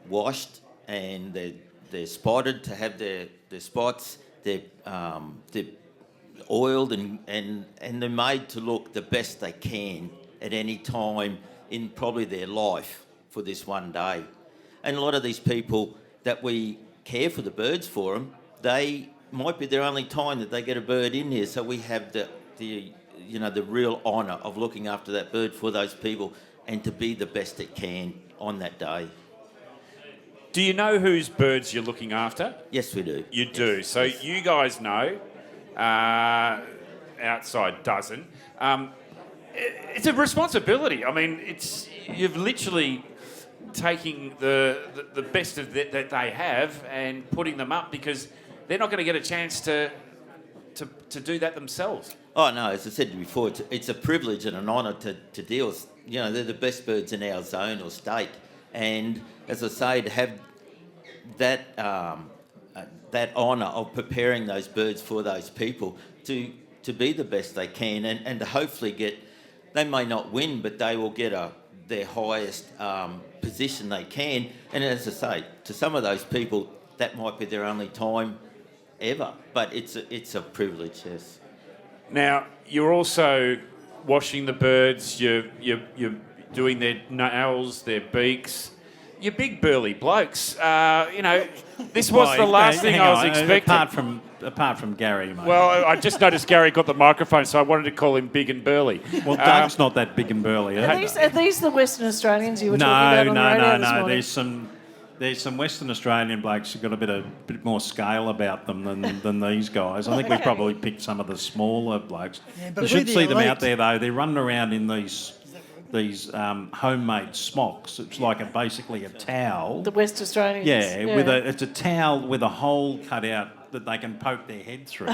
washed and they're spotted to have their spots. They're oiled and they're made to look the best they can at any time in probably their life for this one day. And a lot of these people that we care for the birds for them, they might be their only time that they get a bird in here. So we have the real honour of looking after that bird for those people and to be the best it can on that day. Do you know whose birds you're looking after? Yes, we do. You do. So you guys know. Outside doesn't. It's a responsibility. I mean, you've literally taking the best of that they have and putting them up because they're not going to get a chance to do that themselves. Oh no, as I said before, it's a privilege and an honour to deal with. You know, they're the best birds in our zone or state, and as I say, to have that honour of preparing those birds for those people to be the best they can, and to hopefully get. They may not win, but they will get their highest position they can. And as I say, to some of those people, that might be their only time ever. But it's a privilege, yes. Now, you're also washing the birds. You're doing their nails, their beaks. You're big burly blokes. This was the last thing I was expecting. Apart from Gary, mate. Well, I just noticed Gary got the microphone, so I wanted to call him big and burly. Well, Doug's not that big and burly. Are these the Western Australians you were talking about on the radio this morning? There's some Western Australian blokes who've got a bit more scale about them than these guys. I think we probably picked some of the smaller blokes. Yeah, but you should see them out there though. They're running around in these homemade smocks. It's like basically a towel. The West Australians. Yeah, it's a towel with a hole cut out that they can poke their head through.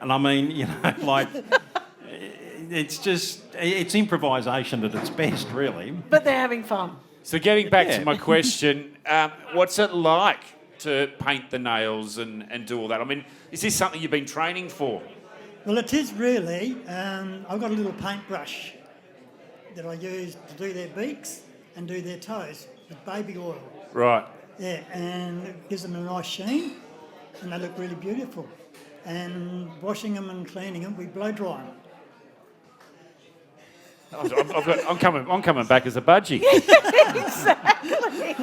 And I mean, it's improvisation at its best, really. But they're having fun. So getting back to my question, what's it like to paint the nails and do all that? I mean, is this something you've been training for? Well, it is really. I've got a little paintbrush that I use to do their beaks and do their toes with baby oil. Right. Yeah, and it gives them a nice sheen and they look really beautiful. And washing them and cleaning them, we blow dry them. I'm coming back as a budgie. Exactly.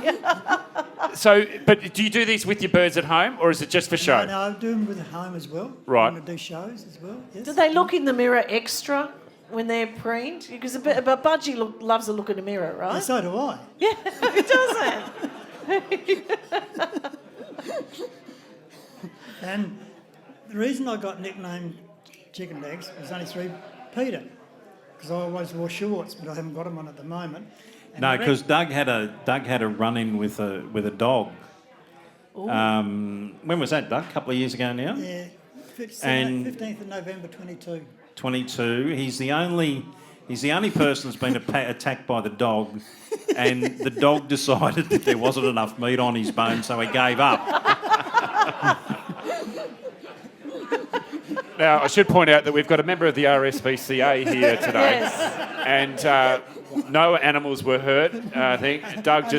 So, but do you do these with your birds at home, or is it just for show? No, I do them with home as well. Right. I do shows as well. Yes. Do they look in the mirror extra when they're preened? Because a budgie loves a look in the mirror, right? Yeah, so do I. Yeah, it doesn't. And the reason I got nicknamed Chicken Legs was only through Peter, because I always wore shorts, but I haven't got them on at the moment. And No, because Doug had a run-in with a dog. When was that, Doug? A couple of years ago now? Yeah, And 15th of November 22. 22. He's the only person that's been attacked by the dog, and the dog decided that there wasn't enough meat on his bone, so he gave up. Now, I should point out that we've got a member of the RSPCA here today, and no animals were hurt. I think Doug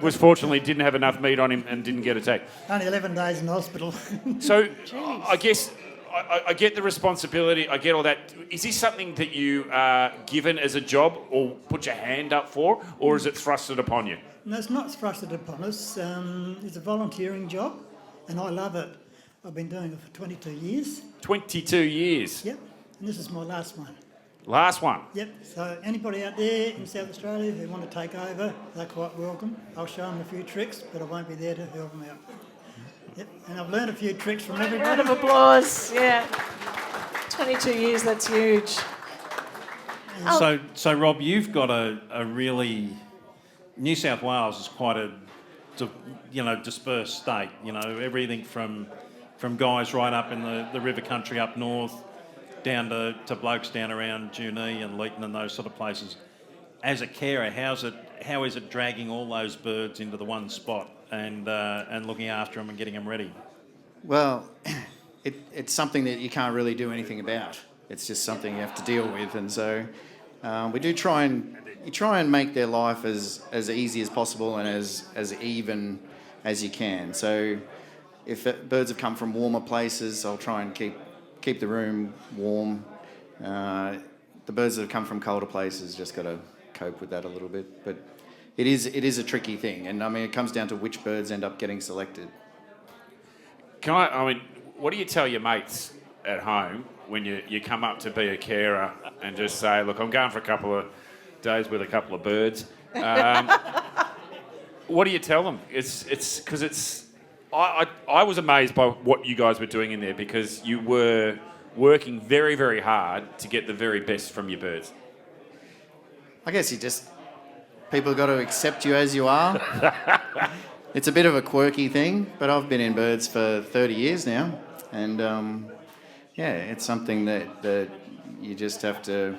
was fortunately didn't have enough meat on him and didn't get attacked. Only 11 days in hospital. So, I guess I get the responsibility. I get all that. Is this something that you are given as a job, or put your hand up for, or is it thrusted upon you? No, it's not thrusted upon us. It's a volunteering job, and I love it. I've been doing it for 22 years. 22 years? Yep, and this is my last one. Last one? Yep, so anybody out there in South Australia who want to take over, they're quite welcome. I'll show them a few tricks, but I won't be there to help them out. Yep, and I've learned a few tricks from everybody. Round of applause, yeah. 22 years, that's huge. So Rob, you've got a really... New South Wales is quite a dispersed state. You know, everything from guys right up in the river country up north, down to blokes down around Junee and Leeton and those sort of places. As a carer, how is it dragging all those birds into the one spot and looking after them and getting them ready? Well, it's something that you can't really do anything about. It's just something you have to deal with, and so we do try and make their life as easy as possible and as even as you can. So if birds have come from warmer places, I'll try and keep the room warm. The birds that have come from colder places just got to cope with that a little bit. But it is a tricky thing, and I mean it comes down to which birds end up getting selected. I mean, what do you tell your mates at home when you come up to be a carer and just say, look, I'm going for a couple of days with a couple of birds? What do you tell them? It's because I was amazed by what you guys were doing in there, because you were working very, very hard to get the very best from your birds. I guess people have got to accept you as you are. It's a bit of a quirky thing, but I've been in birds for 30 years now, and it's something that you just have to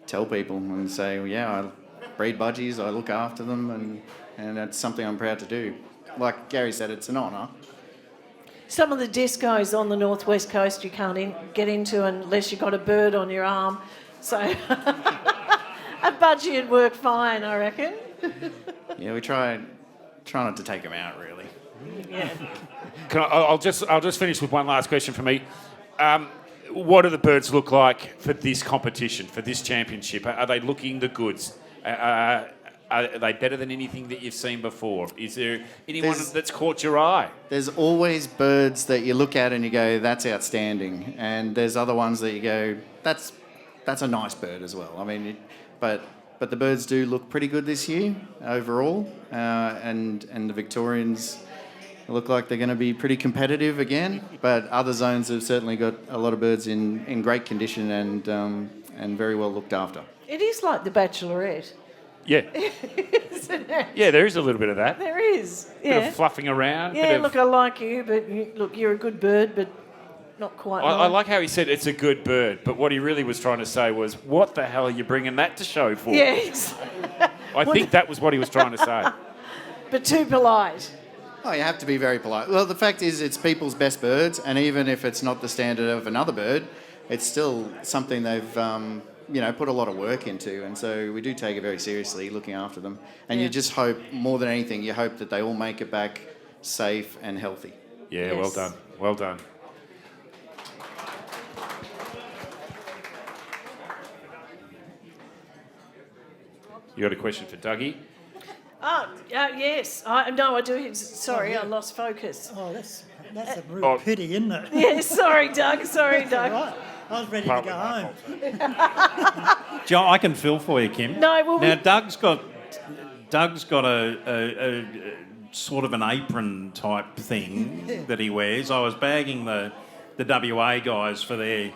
tell people and say, well, yeah, I breed budgies, I look after them, and that's something I'm proud to do. Like Gary said, it's an honour. Some of the discos on the northwest coast you can't get into unless you've got a bird on your arm. So a budgie would work fine, I reckon. Yeah, we try not to take them out, really. Yeah. I'll just finish with one last question for me. What do the birds look like for this competition, for this championship? Are they looking the goods? Are they better than anything that you've seen before? Is there anyone that's caught your eye? There's always birds that you look at and you go, that's outstanding. And there's other ones that you go, that's a nice bird as well. I mean, but the birds do look pretty good this year overall. And the Victorians look like they're going to be pretty competitive again. But other zones have certainly got a lot of birds in great condition and very well looked after. It is like The Bachelorette. Yeah. Isn't it? Yeah, there is a little bit of that. There is. Yeah. Bit of fluffing around. Yeah, look, I like you, but you're a good bird, but not quite. I like how he said it's a good bird, but what he really was trying to say was, what the hell are you bringing that to show for? Yes. I think that was what he was trying to say. But too polite. Oh, you have to be very polite. Well, the fact is it's people's best birds, and even if it's not the standard of another bird, it's still something they've put a lot of work into, and so we do take it very seriously, looking after them. And you just hope, more than anything, you hope that they all make it back safe and healthy. Yeah, yes. Well done. Well done. You got a question for Dougie? Yes. I do. Sorry, I lost focus. Oh, that's a real pity, isn't it? Yeah, sorry, Doug. Sorry, Doug. Right. I was ready to go home. Joe, I can feel for you, Kim. No, well, now Doug's got a sort of an apron type thing that he wears. I was bagging the WA guys for their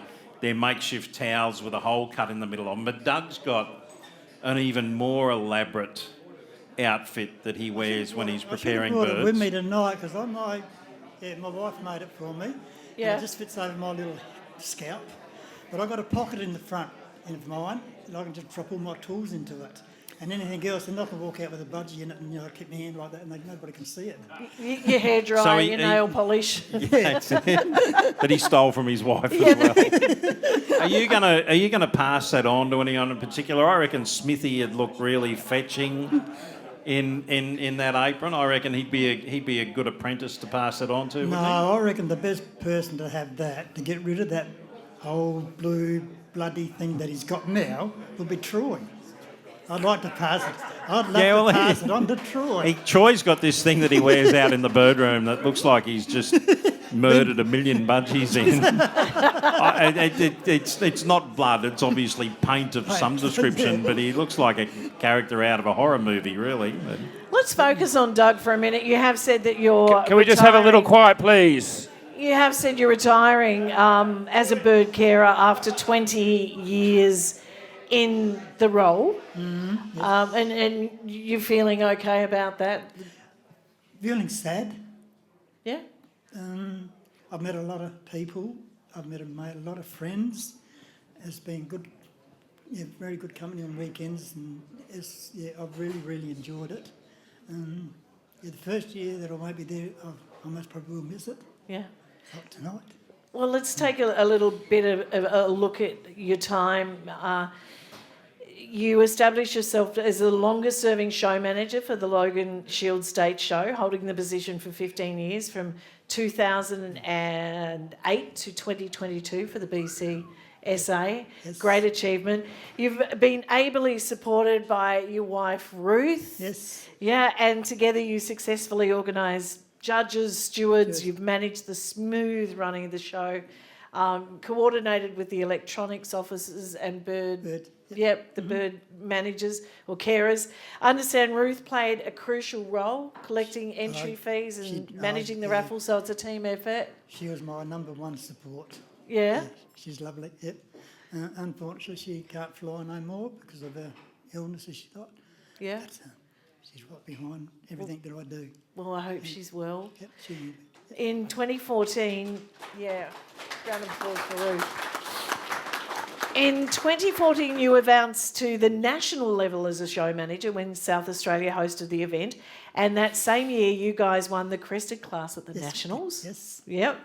makeshift towels with a hole cut in the middle of them, but Doug's got an even more elaborate outfit that he wears when he's preparing birds. I brought it with me tonight because my wife made it for me. Yeah. And it just fits over my little scalp. But I've got a pocket in the front of mine, and I can just drop all my tools into it. And anything else, and I can walk out with a budgie in it and keep my hand like that, and nobody can see it. Your hair dry, your nail polish. Yeah, that he stole from his wife as well. Are you gonna pass that on to anyone in particular? I reckon Smithy would look really fetching in that apron. I reckon he'd be a good apprentice to pass it on to. No, I reckon the best person to have that, to get rid of that old blue bloody thing that he's got now, would be Troy. I'd like to pass it. I'd love to pass it on to Troy. Troy's got this thing that he wears out in the bird room that looks like he's just murdered a million budgies in. It's not blood, it's obviously paint of some description, but he looks like a character out of a horror movie, really. But let's focus on Doug for a minute. You have said that you're Can we just have a little quiet, please? You have said you're retiring as a bird carer after 20 years in the role. Mm-hmm. And you're feeling okay about that? Feeling sad. Yeah. I've met a lot of people. I've made a lot of friends. It's been good, very good company on weekends, and I've really, really enjoyed it. Yeah, the first year that I won't be there, I most probably will miss it. Yeah. Not tonight. Well, let's take a little bit of a look at your time. You established yourself as the longest-serving show manager for the Logan Shield State Show, holding the position for 15 years, from 2008 to 2022 for the BCSA. Yes. Great achievement. You've been ably supported by your wife, Ruth. Yes. Yeah, and together you successfully organised judges, stewards. You've managed the smooth running of the show, coordinated with the electronics officers and bird managers or carers. I understand Ruth played a crucial role collecting entry fees and managing the raffle, so it's a team effort. She was my number one support. Yeah? She's lovely, yep. Unfortunately, she can't fly no more because of her illnesses she got. Yeah. But, she's right behind everything that I do. Well, I hope she's well. Yep, she will be. Yep. In 2014, round of applause for Ruth. In 2014, you advanced to the national level as a show manager when South Australia hosted the event. And that same year, you guys won the crested class at the Nationals. Yes. Yep.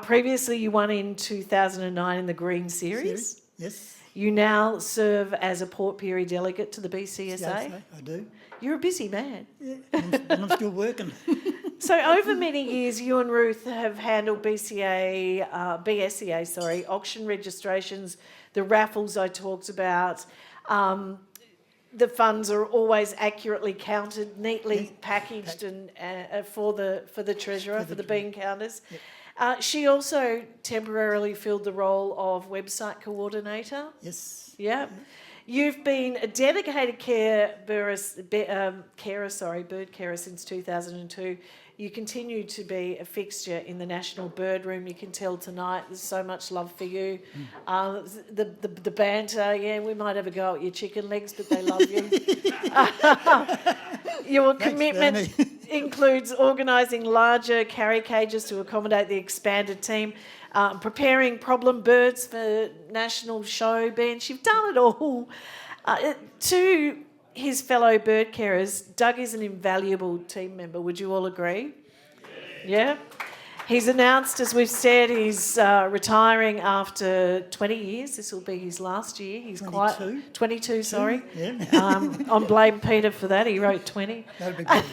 Previously, you won in 2009 in the Green Series. Yes. You now serve as a Port Pirie delegate to the BCSA. Yes, I do. You're a busy man. Yeah, and I'm still working. So over many years, you and Ruth have handled BSEA, auction registrations, the raffles I talked about. The funds are always accurately counted, neatly packaged, and for the treasurer, for the bean counters. Yep. She also temporarily filled the role of website coordinator. Yes. Yeah. You've been a dedicated bird carer since 2002. You continue to be a fixture in the National Bird Room. You can tell tonight there's so much love for you. The banter, we might have a go at your chicken legs, but they love you. Your commitment includes organising larger carry cages to accommodate the expanded team, preparing problem birds for national show bench. You've done it all. To his fellow bird carers, Doug is an invaluable team member. Would you all agree? Yeah. He's announced, as we've said, he's retiring after 20 years. This will be his last year. He's 22, sorry. Yeah. I'm blame Peter for that. He wrote 20. That'd be good.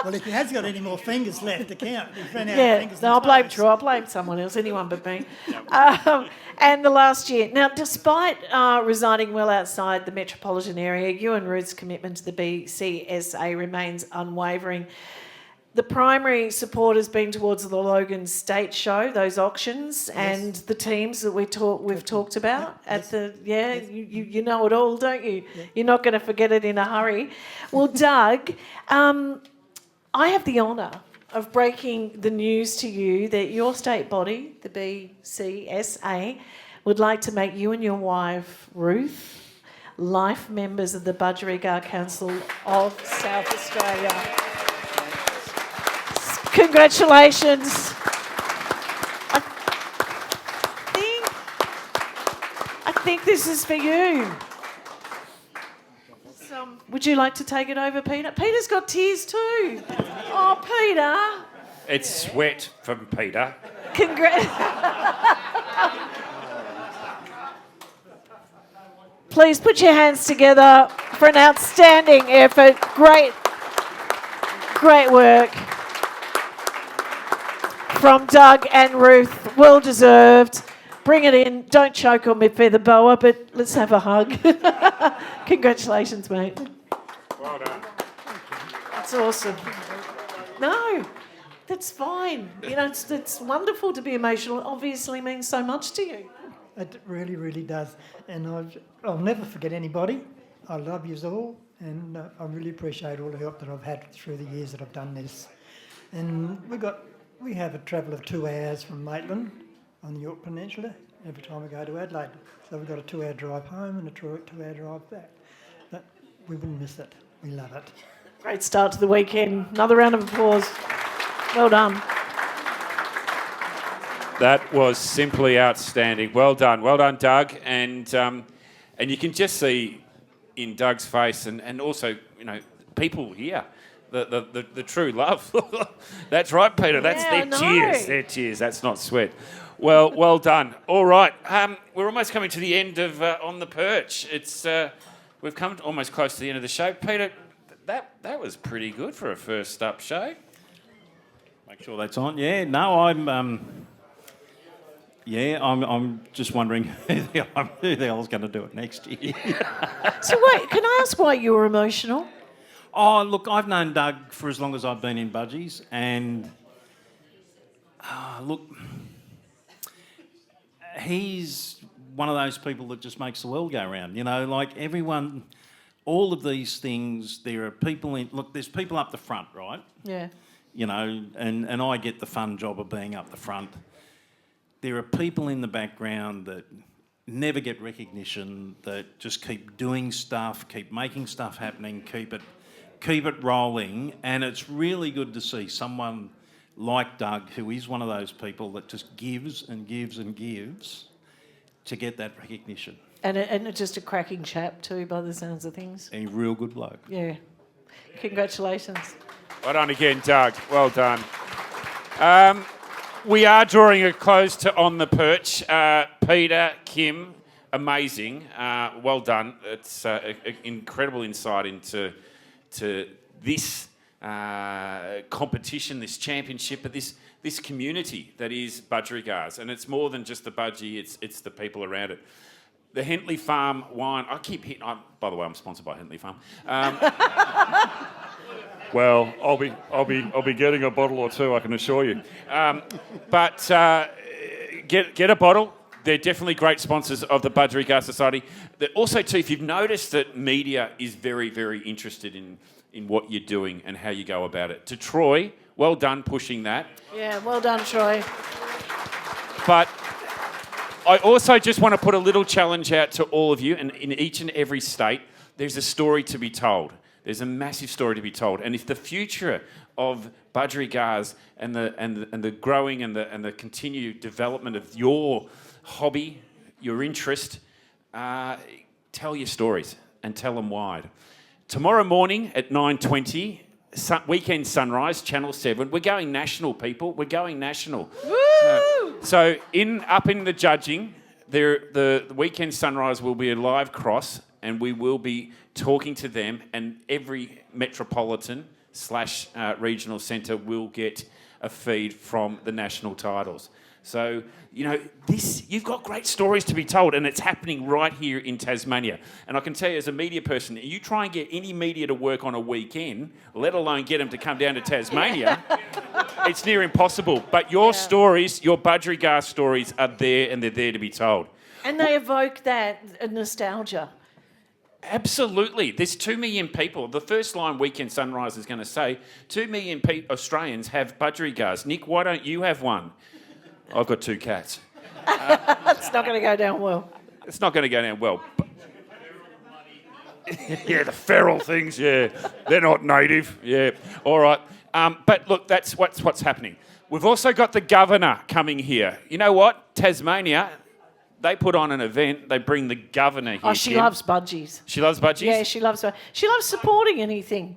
Well, if he has got any more fingers left to count, he's run out of fingers. No, I'll blame Troy. I'll blame someone else, anyone but me. And the last year. Now, despite residing well outside the metropolitan area, you and Ruth's commitment to the BCSA remains unwavering. The primary support has been towards the Logan State Show, those auctions, and the teams that we've talked about at the you know it all, don't you? Yeah. You're not going to forget it in a hurry. Well, Doug, I have the honour of breaking the news to you that your state body, the BCSA, would like to make you and your wife, Ruth, life members of the Budgerigar Council of South Australia. Congratulations. I think this is for you. Would you like to take it over, Peter? Peter's got tears too. Oh, Peter. It's sweat from Peter. Please put your hands together for an outstanding effort. Great work from Doug and Ruth. Well deserved. Bring it in. Don't choke on me, feather boa, but let's have a hug. Congratulations, mate. Well done. That's awesome. No, that's fine. You know, it's wonderful to be emotional. It obviously means so much to you. It really, really does. And I'll never forget anybody. I love you all, and I really appreciate all the help that I've had through the years that I've done this. And we have a travel of 2 hours from Maitland on the York Peninsula every time we go to Adelaide. So we've got a 2-hour drive home and a 2-hour drive back. But we wouldn't miss it. We love it. Great start to the weekend. Another round of applause. Well done. That was simply outstanding. Well done, Doug. And you can just see in Doug's face, and also, you know, people here, the true love. That's right, Peter. That's Yeah, I their know. cheers. Their cheers. That's not sweat. Well done. All right, we're almost coming to the end of On the Perch. It's we've come almost close to the end of the show. Peter, that was pretty good for a first up show. Make sure that's on. Yeah, no, I'm just wondering who the hell's going to do it next year. So wait, can I ask why you were emotional? Oh, look, I've known Doug for as long as I've been in Budgies, and look, he's one of those people that just makes the world go round. You know, like everyone, all of these things, there are people in... Look, there's people up the front, right? Yeah. You know, and I get the fun job of being up the front. There are people in the background that never get recognition, that just keep doing stuff, keep making stuff happening, keep it rolling, and it's really good to see someone like Doug, who is one of those people that just gives and gives and gives to get that recognition. And just a cracking chap too, by the sounds of things. A real good bloke. Yeah. Congratulations. Well done again, Doug. Well done. We are drawing a close to On the Perch. Peter, Kim, amazing. Well done. It's an incredible insight into this competition, this championship, but this community that is Budgerigars. And it's more than just the budgie, it's the people around it. The Hentley Farm wine, I keep hitting... by the way, I'm sponsored by Hentley Farm. Well, I'll be getting a bottle or two, I can assure you. But get a bottle. They're definitely great sponsors of the Budgerigar Society. Also, too, if you've noticed that media is very, very interested in what you're doing and how you go about it. To Troy, well done pushing that. Yeah, well done, Troy. But I also just want to put a little challenge out to all of you, and in each and every state, there's a story to be told. There's a massive story to be told, and if the future of budgerigars and the growing and the continued development of your hobby, your interest, tell your stories and tell them wide. Tomorrow morning at 9:20, weekend sunrise, Channel 7. We're going national, people. We're going national. Woo! So up in the judging, the weekend sunrise will be a live cross, and we will be talking to them, and every metropolitan / regional centre will get a feed from the national titles. So, you know, you've got great stories to be told, and it's happening right here in Tasmania. And I can tell you, as a media person, you try and get any media to work on a weekend, let alone get them to come down to Tasmania, it's near impossible. But your stories, your Budgerigar stories are there, and they're there to be told. And they evoke that nostalgia. Absolutely. There's 2 million people. The first line Weekend Sunrise is going to say, 2 million Australians have budgerigars. Nick, why don't you have one? I've got 2 cats. It's not going to go down well. It's not going to go down well. Yeah, the feral things, yeah. They're not native. Yeah, all right. But look, that's what's happening. We've also got the governor coming here. You know what? Tasmania... They put on an event. They bring the governor here. Oh, she loves budgies. She loves budgies? Yeah, she loves supporting anything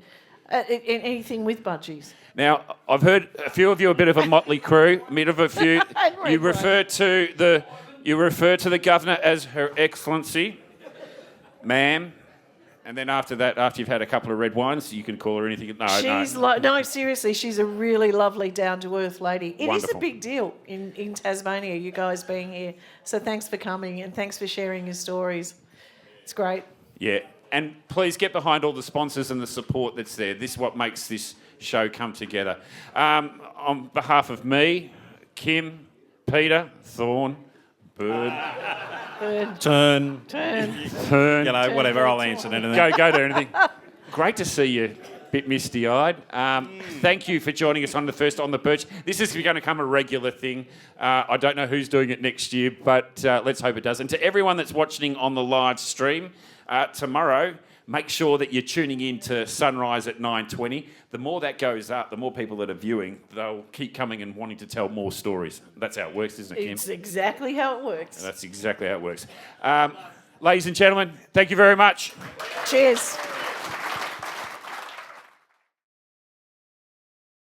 with budgies. Now, I've heard a few of you a bit of a motley crew. A bit of a few. You refer to the governor as Her Excellency, ma'am. And then after that, after you've had a couple of red wines, you can call her anything. No, seriously, she's a really lovely, down-to-earth lady. It Wonderful. is a big deal in Tasmania, you guys being here. So thanks for coming and thanks for sharing your stories. It's great. Yeah, and please get behind all the sponsors and the support that's there. This is what makes this show come together. On behalf of me, Kim, Peter, Thurn, Bird... Turn. You know, whatever, I'll answer anything. Go to anything. Great to see you, bit misty-eyed. Thank you for joining us on the first On the Perch. This is going to become a regular thing. I don't know who's doing it next year, but let's hope it does. And to everyone that's watching on the live stream, tomorrow, make sure that you're tuning in to Sunrise at 9:20. The more that goes up, the more people that are viewing, they'll keep coming and wanting to tell more stories. That's how it works, isn't it, Kim? It's exactly how it works. That's exactly how it works. Ladies and gentlemen, thank you very much. Cheers.